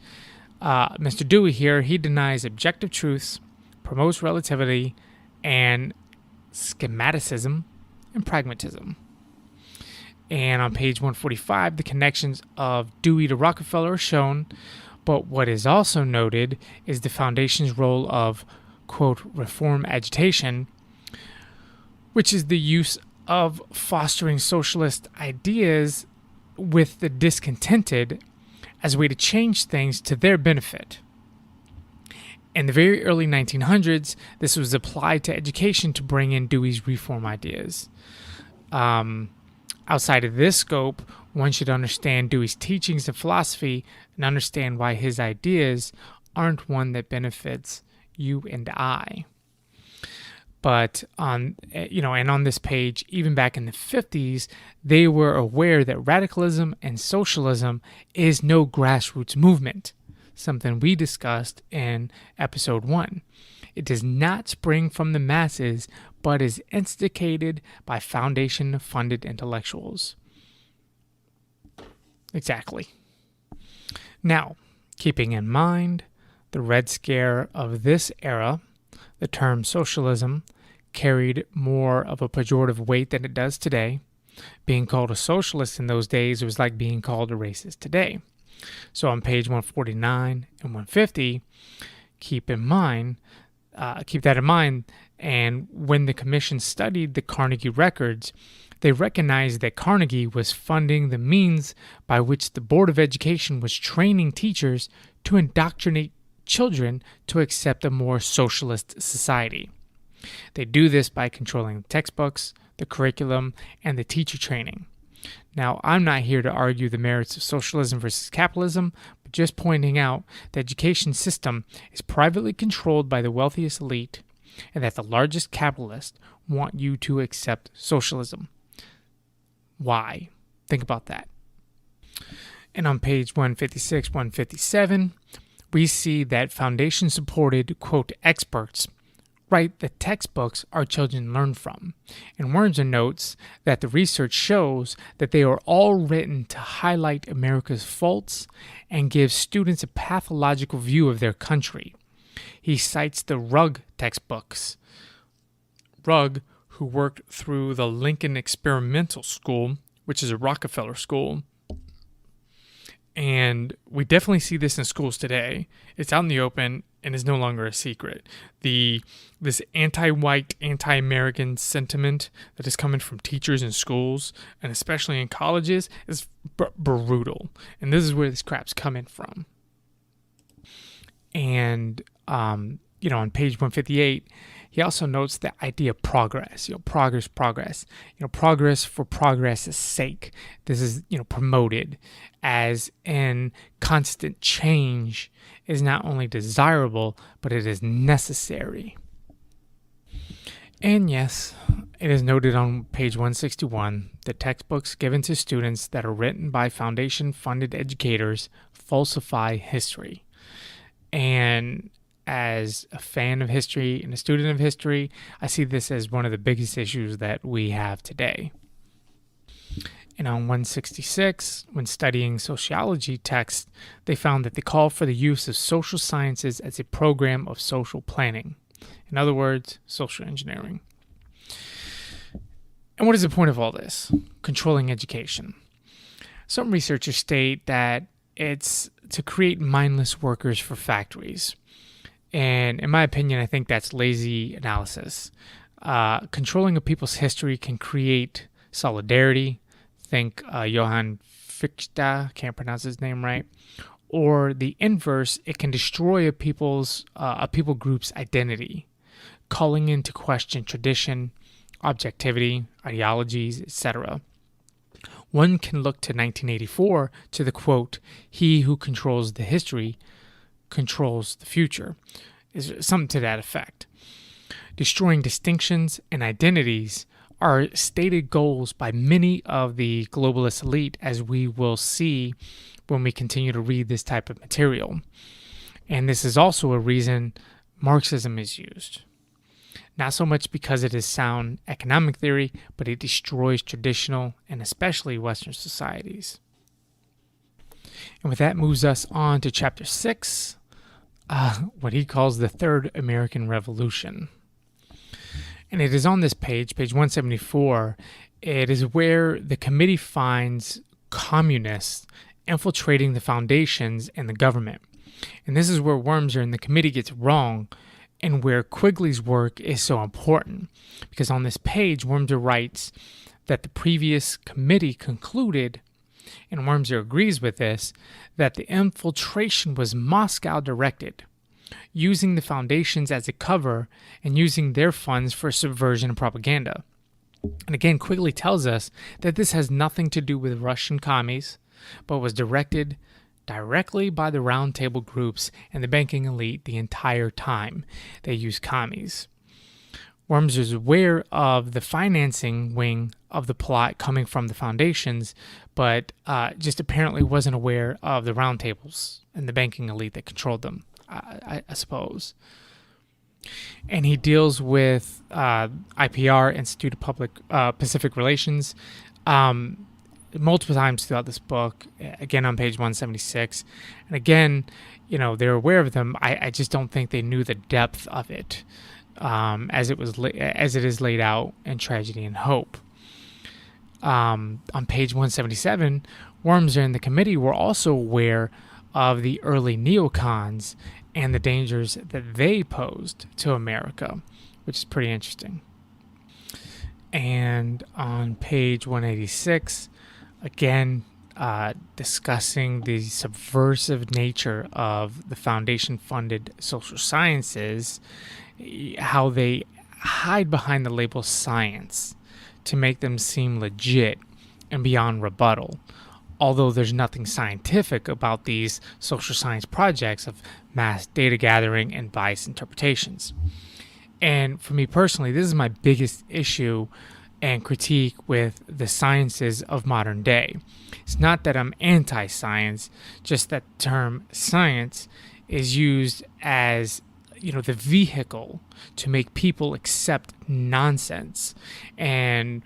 [SPEAKER 1] Mr. Dewey here, he denies objective truths, promotes relativity, and schematicism and pragmatism. And on page 145, the connections of Dewey to Rockefeller are shown, but what is also noted is the foundation's role of, quote, reform agitation, which is the use of fostering socialist ideas with the discontented as a way to change things to their benefit. In the very early 1900s, this was applied to education to bring in Dewey's reform ideas. Outside of this scope, one should understand Dewey's teachings and philosophy and understand why his ideas aren't one that benefits you and I. But on this page, even back in the 50s, they were aware that radicalism and socialism is no grassroots movement, something we discussed in episode 1. It does not spring from the masses, but is instigated by foundation-funded intellectuals. Exactly. Now, keeping in mind the Red Scare of this era, the term socialism carried more of a pejorative weight than it does today. Being called a socialist in those days was like being called a racist today. So on page 149 and 150, keep that in mind. And when the commission studied the Carnegie records, they recognized that Carnegie was funding the means by which the Board of Education was training teachers to indoctrinate children to accept a more socialist society. They do this by controlling the textbooks, the curriculum, and the teacher training. Now, I'm not here to argue the merits of socialism versus capitalism, but just pointing out the education system is privately controlled by the wealthiest elite, and that the largest capitalists want you to accept socialism. Why? Think about that. And on page 156, 157, we see that foundation-supported, quote, experts write the textbooks our children learn from. And Wormser notes that the research shows that they are all written to highlight America's faults and give students a pathological view of their country. He cites the Rugg textbooks. Rugg, who worked through the Lincoln Experimental School, which is a Rockefeller school. And we definitely see this in schools today. It's out in the open and is no longer a secret. This anti-white, anti-American sentiment that is coming from teachers in schools, and especially in colleges, is brutal. And this is where this crap's coming from. And, on page 158, he also notes the idea of progress, progress. Progress for progress's sake. This is, promoted as in constant change is not only desirable, but it is necessary. And yes, it is noted on page 161 that textbooks given to students that are written by foundation-funded educators falsify history. And as a fan of history and a student of history, I see this as one of the biggest issues that we have today. And on 166, when studying sociology texts, they found that they call for the use of social sciences as a program of social planning. In other words, social engineering. And what is the point of all this? Controlling education. Some researchers state that it's to create mindless workers for factories. And in my opinion, I think that's lazy analysis. Controlling a people's history can create solidarity. Think Johann Fichte, can't pronounce his name right. Or the inverse, it can destroy a people group's identity, calling into question tradition, objectivity, ideologies, etc. One can look to 1984 to the quote, "He who controls the history controls the future," is something to that effect. Destroying distinctions and identities are stated goals by many of the globalist elite, as we will see when we continue to read this type of material. And this is also a reason Marxism is used. Not so much because it is sound economic theory, but it destroys traditional and especially Western societies. And with that moves us on to chapter 6, what he calls the Third American Revolution. And it is on this page 174, it is where the committee finds communists infiltrating the foundations and the government. And this is where Wormser and the committee gets wrong, and where Quigley's work is so important. Because on this page, Wormser writes that the previous committee concluded, and Wormser agrees with this, that the infiltration was Moscow directed, using the foundations as a cover and using their funds for subversion and propaganda. And again, Quigley tells us that this has nothing to do with Russian commies, but was directed directly by the Round Table groups and the banking elite the entire time they used commies. Wormser is aware of the financing wing of the plot coming from the foundations, but just apparently wasn't aware of the Round Tables and the banking elite that controlled them, I suppose. And he deals with IPR, Institute of Pacific Relations, multiple times throughout this book, again on page 176. And again, they're aware of them. I just don't think they knew the depth of it as it is laid out in Tragedy and Hope. On page 177, Wormser and the committee were also aware of the early neocons and the dangers that they posed to America, which is pretty interesting. And on page 186, again, discussing the subversive nature of the foundation-funded social sciences, how they hide behind the label science to make them seem legit and beyond rebuttal, although there's nothing scientific about these social science projects of mass data gathering and biased interpretations. And for me personally, this is my biggest issue and critique with the sciences of modern day. It's not that I'm anti-science, just that the term science is used as the vehicle to make people accept nonsense, and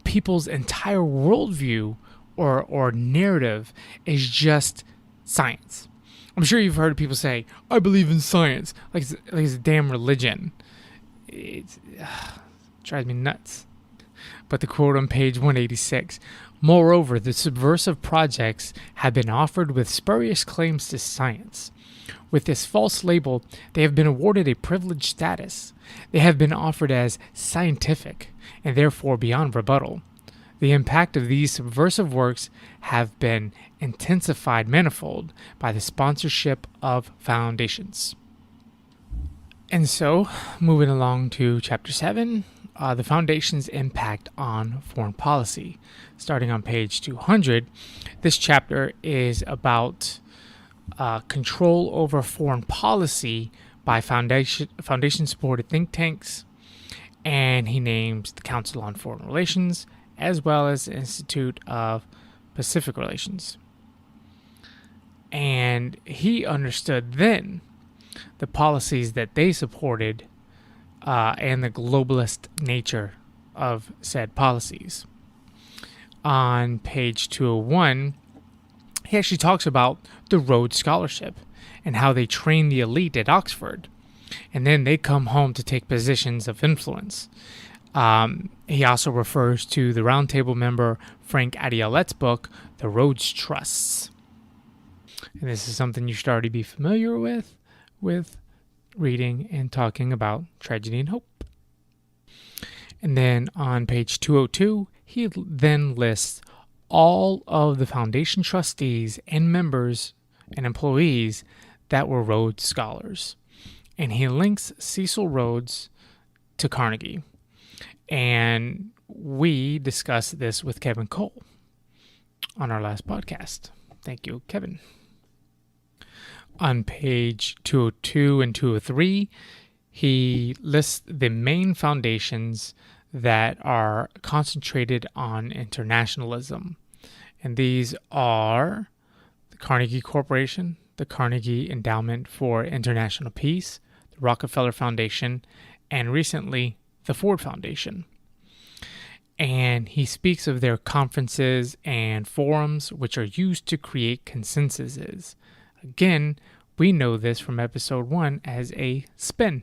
[SPEAKER 1] people's entire worldview or narrative is just science. I'm sure you've heard people say, "I believe in science," like it's a damn religion. It drives me nuts. But the quote on page 186, "Moreover, the subversive projects have been offered with spurious claims to science. With this false label, they have been awarded a privileged status. They have been offered as scientific, and therefore beyond rebuttal. The impact of these subversive works have been intensified manifold by the sponsorship of foundations." And so, moving along to Chapter 7, the Foundation's Impact on Foreign Policy. Starting on page 200, this chapter is about control over foreign policy by foundation-supported think tanks, and he names the Council on Foreign Relations as well as the Institute of Pacific Relations. And he understood then the policies that they supported and the globalist nature of said policies. On page 201, he actually talks about the Rhodes Scholarship and how they train the elite at Oxford, and then they come home to take positions of influence. He also refers to the Roundtable member Frank Adiolet's book, The Rhodes Trusts. And this is something you should already be familiar with reading and talking about Tragedy and Hope. And then on page 202, he then lists all of the foundation trustees and members and employees that were Rhodes Scholars. And he links Cecil Rhodes to Carnegie. And we discussed this with Kevin Cole on our last podcast. Thank you, Kevin. On page 202 and 203, he lists the main foundations that are concentrated on internationalism. And these are the Carnegie Corporation, the Carnegie Endowment for International Peace, the Rockefeller Foundation, and recently the Ford Foundation. And he speaks of their conferences and forums, which are used to create consensuses. Again, we know this from episode 1 as a spin.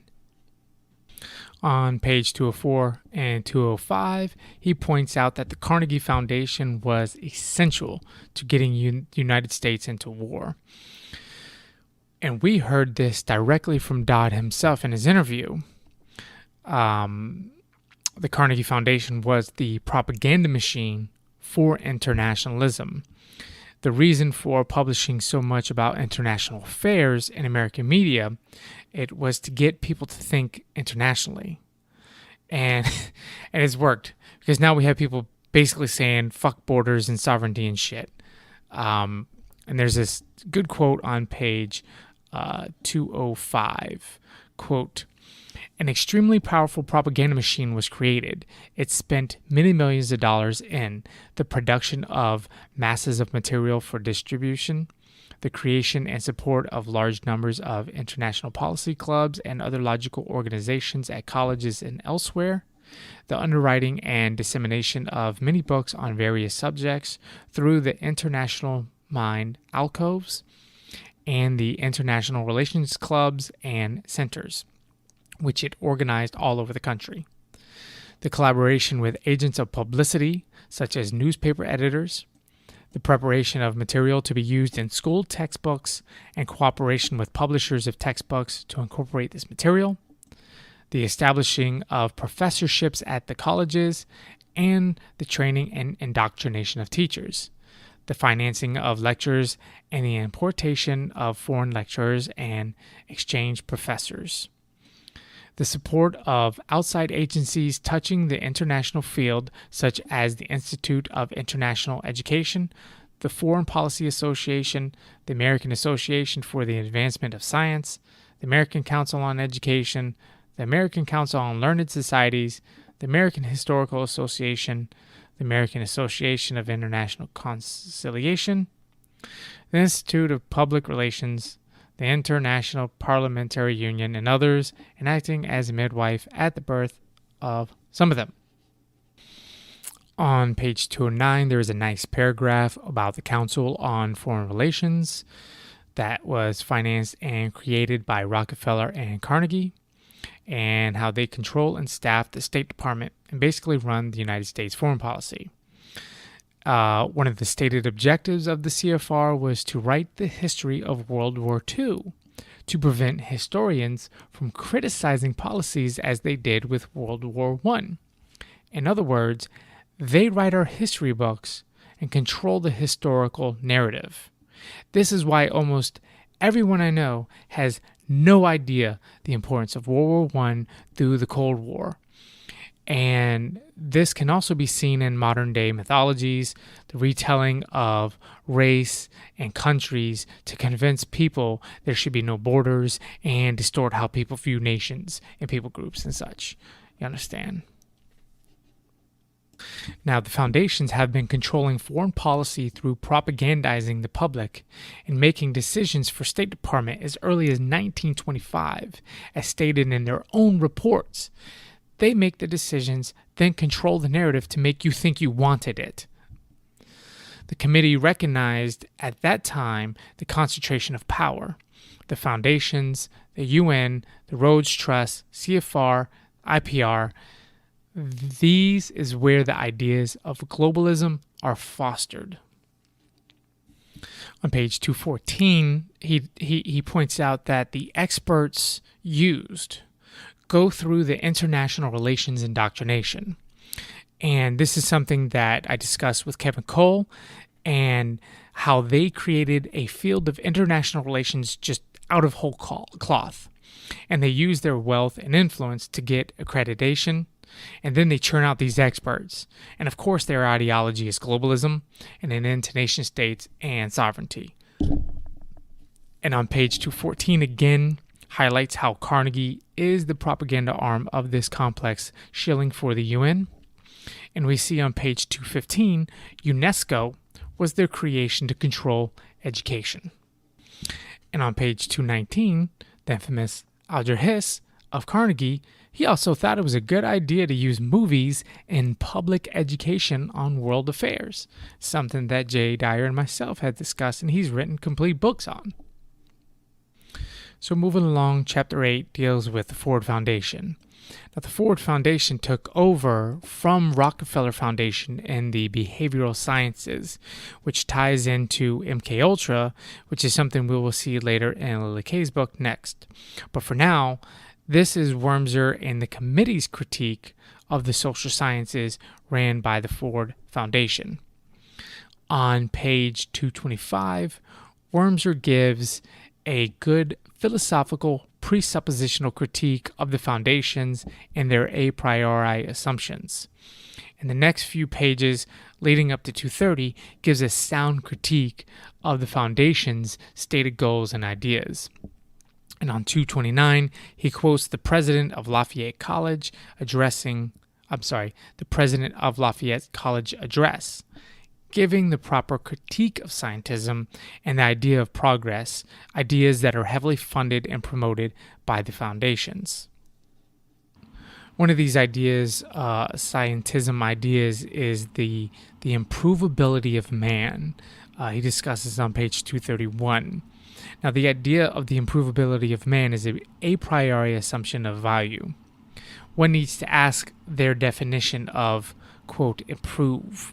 [SPEAKER 1] On page 204 and 205, he points out that the Carnegie Foundation was essential to getting the United States into war. And we heard this directly from Dodd himself in his interview. The Carnegie Foundation was the propaganda machine for internationalism. The reason for publishing so much about international affairs in American media, it was to get people to think internationally. And it's worked, because now we have people basically saying fuck borders and sovereignty and shit. And there's this good quote on page 205, quote, "An extremely powerful propaganda machine was created. It spent many millions of dollars in the production of masses of material for distribution, the creation and support of large numbers of international policy clubs and other logical organizations at colleges and elsewhere, the underwriting and dissemination of many books on various subjects through the international mind alcoves, and the international relations clubs and centers, which it organized all over the country. The collaboration with agents of publicity, such as newspaper editors, the preparation of material to be used in school textbooks, and cooperation with publishers of textbooks to incorporate this material, the establishing of professorships at the colleges, and the training and indoctrination of teachers, the financing of lectures, and the importation of foreign lecturers and exchange professors, the support of outside agencies touching the international field, such as the Institute of International Education, the Foreign Policy Association, the American Association for the Advancement of Science, the American Council on Education, the American Council on Learned Societies, the American Historical Association, the American Association of International Conciliation, the Institute of Public Relations, the International Parliamentary Union, and others, and acting as a midwife at the birth of some of them. On page 209, there is a nice paragraph about the Council on Foreign Relations that was financed and created by Rockefeller and Carnegie, and how they control and staff the State Department and basically run the United States foreign policy. One of the stated objectives of the CFR was to write the history of World War II, to prevent historians from criticizing policies as they did with World War I. In other words, they write our history books and control the historical narrative. This is why almost everyone I know has no idea the importance of World War I through the Cold War. And this can also be seen in modern day mythologies, the retelling of race and countries to convince people there should be no borders and distort how people view nations and people groups and such. You understand? Now, the foundations have been controlling foreign policy through propagandizing the public and making decisions for State Department as early as 1925, as stated in their own reports. They make the decisions, then control the narrative to make you think you wanted it. The committee recognized at that time the concentration of power. The foundations, the UN, the Rhodes Trust, CFR, IPR, these is where the ideas of globalism are fostered. On page 214, he points out that the experts used go through the international relations indoctrination. And this is something that I discussed with Kevin Cole, and how they created a field of international relations just out of whole cloth. And they use their wealth and influence to get accreditation, and then they churn out these experts. And of course their ideology is globalism and an end to nation states and sovereignty. And on page 214 again, highlights how Carnegie is the propaganda arm of this complex shilling for the UN. And we see on page 215, UNESCO was their creation to control education. And on page 219, the infamous Alger Hiss of Carnegie, he also thought it was a good idea to use movies in public education on world affairs, something that Jay Dyer and myself had discussed and he's written complete books on. So moving along, Chapter 8 deals with the Ford Foundation. Now, the Ford Foundation took over from Rockefeller Foundation in the behavioral sciences, which ties into MKUltra, which is something we will see later in Lily Kay's book next. But for now, this is Wormser and the committee's critique of the social sciences ran by the Ford Foundation. On page 225, Wormser gives a good philosophical presuppositional critique of the foundations and their a priori assumptions. And the next few pages leading up to 230 gives a sound critique of the foundation's stated goals and ideas. And on 229, he quotes the president of Lafayette College address, giving the proper critique of scientism and the idea of progress, ideas that are heavily funded and promoted by the foundations. One of these ideas, scientism ideas, is the improvability of man. He discusses on page 231. Now, the idea of the improvability of man is an a priori assumption of value. One needs to ask their definition of, quote, improve.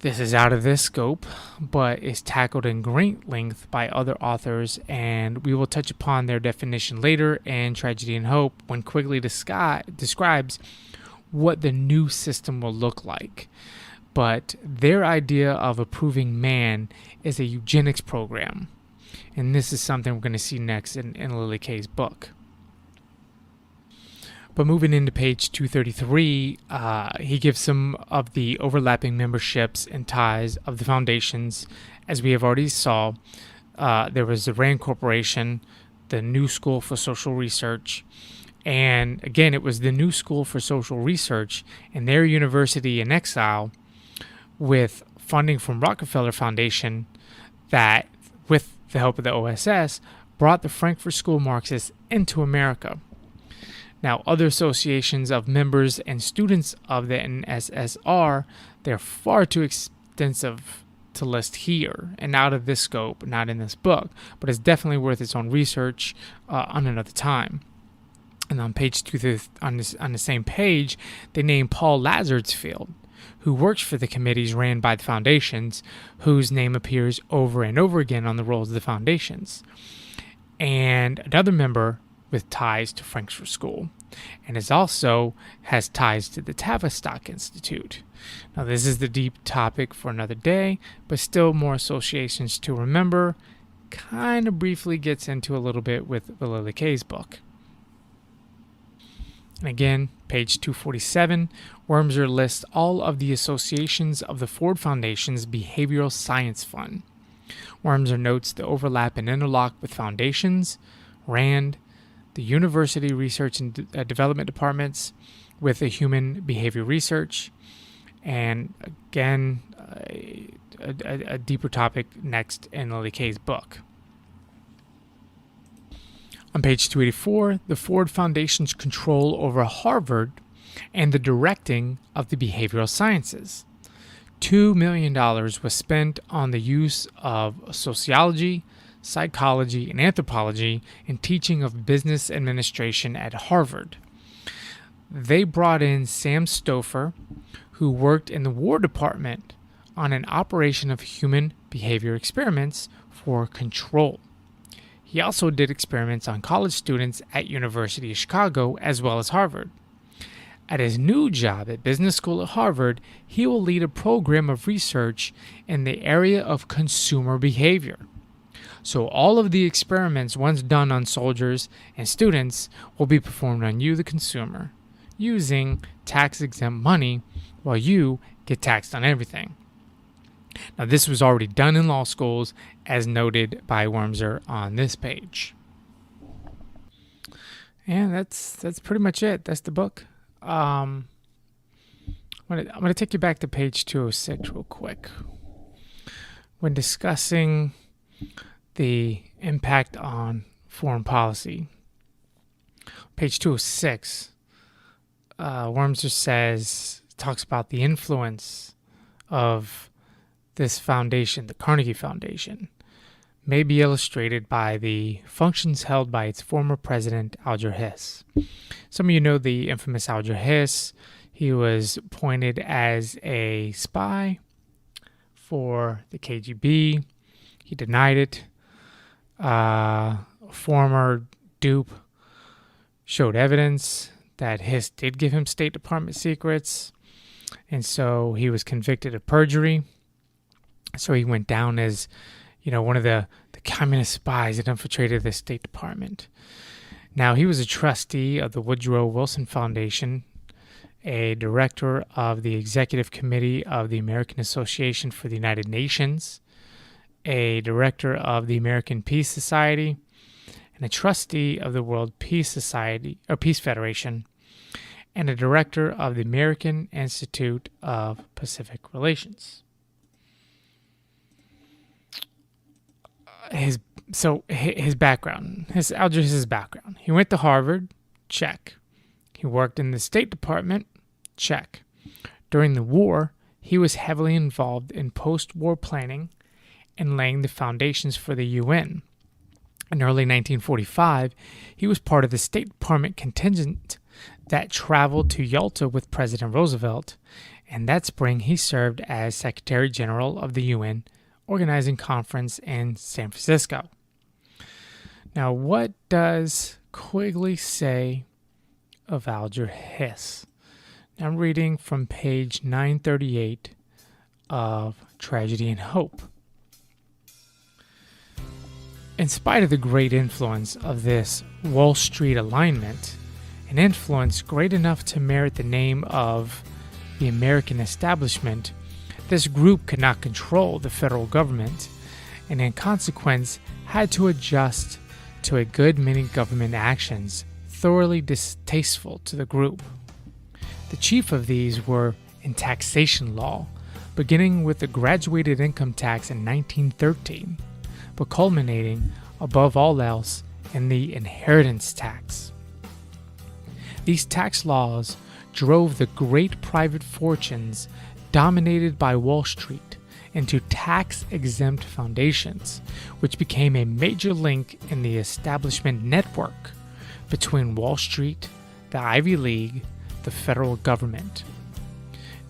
[SPEAKER 1] This is out of this scope, but is tackled in great length by other authors, and we will touch upon their definition later in Tragedy and Hope when Quigley describes what the new system will look like. But their idea of approving man is a eugenics program, and this is something we're going to see next in Lily Kay's book. But moving into page 233, he gives some of the overlapping memberships and ties of the foundations. As we have already saw, there was the RAND Corporation, the New School for Social Research, and again, it was the New School for Social Research and their university in exile with funding from Rockefeller Foundation that, with the help of the OSS, brought the Frankfurt School Marxists into America. Now, other associations of members and students of the NSSR, they're far too extensive to list here and out of this scope, not in this book, but it's definitely worth its own research on another time. And on page 2, on the same page, they name Paul Lazarsfeld, who works for the committees ran by the foundations, whose name appears over and over again on the rolls of the foundations, and another member with ties to Frankfurt School, and has ties to the Tavistock Institute. Now, this is the deep topic for another day, but still more associations to remember. Kind of briefly gets into a little bit with Lily Kay's book. And again, page 247, Wormser lists all of the associations of the Ford Foundation's Behavioral Science Fund. Wormser notes the overlap and interlock with foundations, RAND, the University Research and Development Departments with the Human Behavior Research, and again, a deeper topic next in Lily Kay's book. On page 284, the Ford Foundation's control over Harvard and the directing of the behavioral sciences. $2 million was spent on the use of sociology, psychology, and anthropology in teaching of business administration at Harvard. They brought in Sam Stouffer, who worked in the War Department on an operation of human behavior experiments for control. He also did experiments on college students at University of Chicago as well as Harvard. At his new job at business school at Harvard, he will lead a program of research in the area of consumer behavior. So all of the experiments once done on soldiers and students will be performed on you, the consumer, using tax-exempt money while you get taxed on everything. Now, this was already done in law schools, as noted by Wormser on this page. And that's pretty much it. That's the book. I'm gonna take you back to page 206 real quick. When discussing the impact on foreign policy, page 206, Wormser talks about the influence of this foundation, the Carnegie Foundation, may be illustrated by the functions held by its former president, Alger Hiss. Some of you know the infamous Alger Hiss. He was appointed as a spy for the KGB. He denied it. Former dupe showed evidence that Hiss did give him State Department secrets, and so he was convicted of perjury. So he went down as, one of the communist spies that infiltrated the State Department. Now, he was a trustee of the Woodrow Wilson Foundation, a director of the Executive Committee of the American Association for the United Nations, a director of the American Peace Society, and a trustee of the World Peace Society or Peace Federation, and a director of the American Institute of Pacific Relations. His background, Alger's background. He went to Harvard, check. He worked in the State Department, check. During the war, he was heavily involved in post-war planning and laying the foundations for the UN. In early 1945, he was part of the State Department contingent that traveled to Yalta with President Roosevelt and that spring he served as Secretary General of the UN Organizing Conference in San Francisco. Now, what does Quigley say of Alger Hiss? Now, I'm reading from page 938 of Tragedy and Hope. In spite of the great influence of this Wall Street alignment, an influence great enough to merit the name of the American establishment, this group could not control the federal government, and in consequence had to adjust to a good many government actions thoroughly distasteful to the group. The chief of these were in taxation law, beginning with the graduated income tax in 1913, but culminating, above all else, in the inheritance tax. These tax laws drove the great private fortunes dominated by Wall Street into tax-exempt foundations, which became a major link in the establishment network between Wall Street, the Ivy League, the federal government.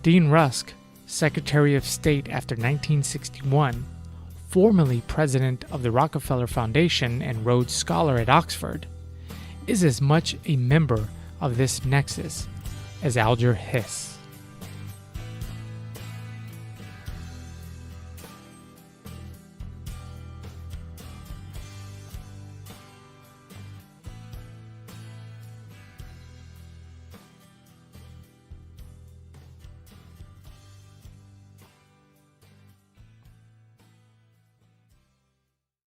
[SPEAKER 1] Dean Rusk, Secretary of State after 1961, formerly president of the Rockefeller Foundation and Rhodes Scholar at Oxford, is as much a member of this nexus as Alger Hiss.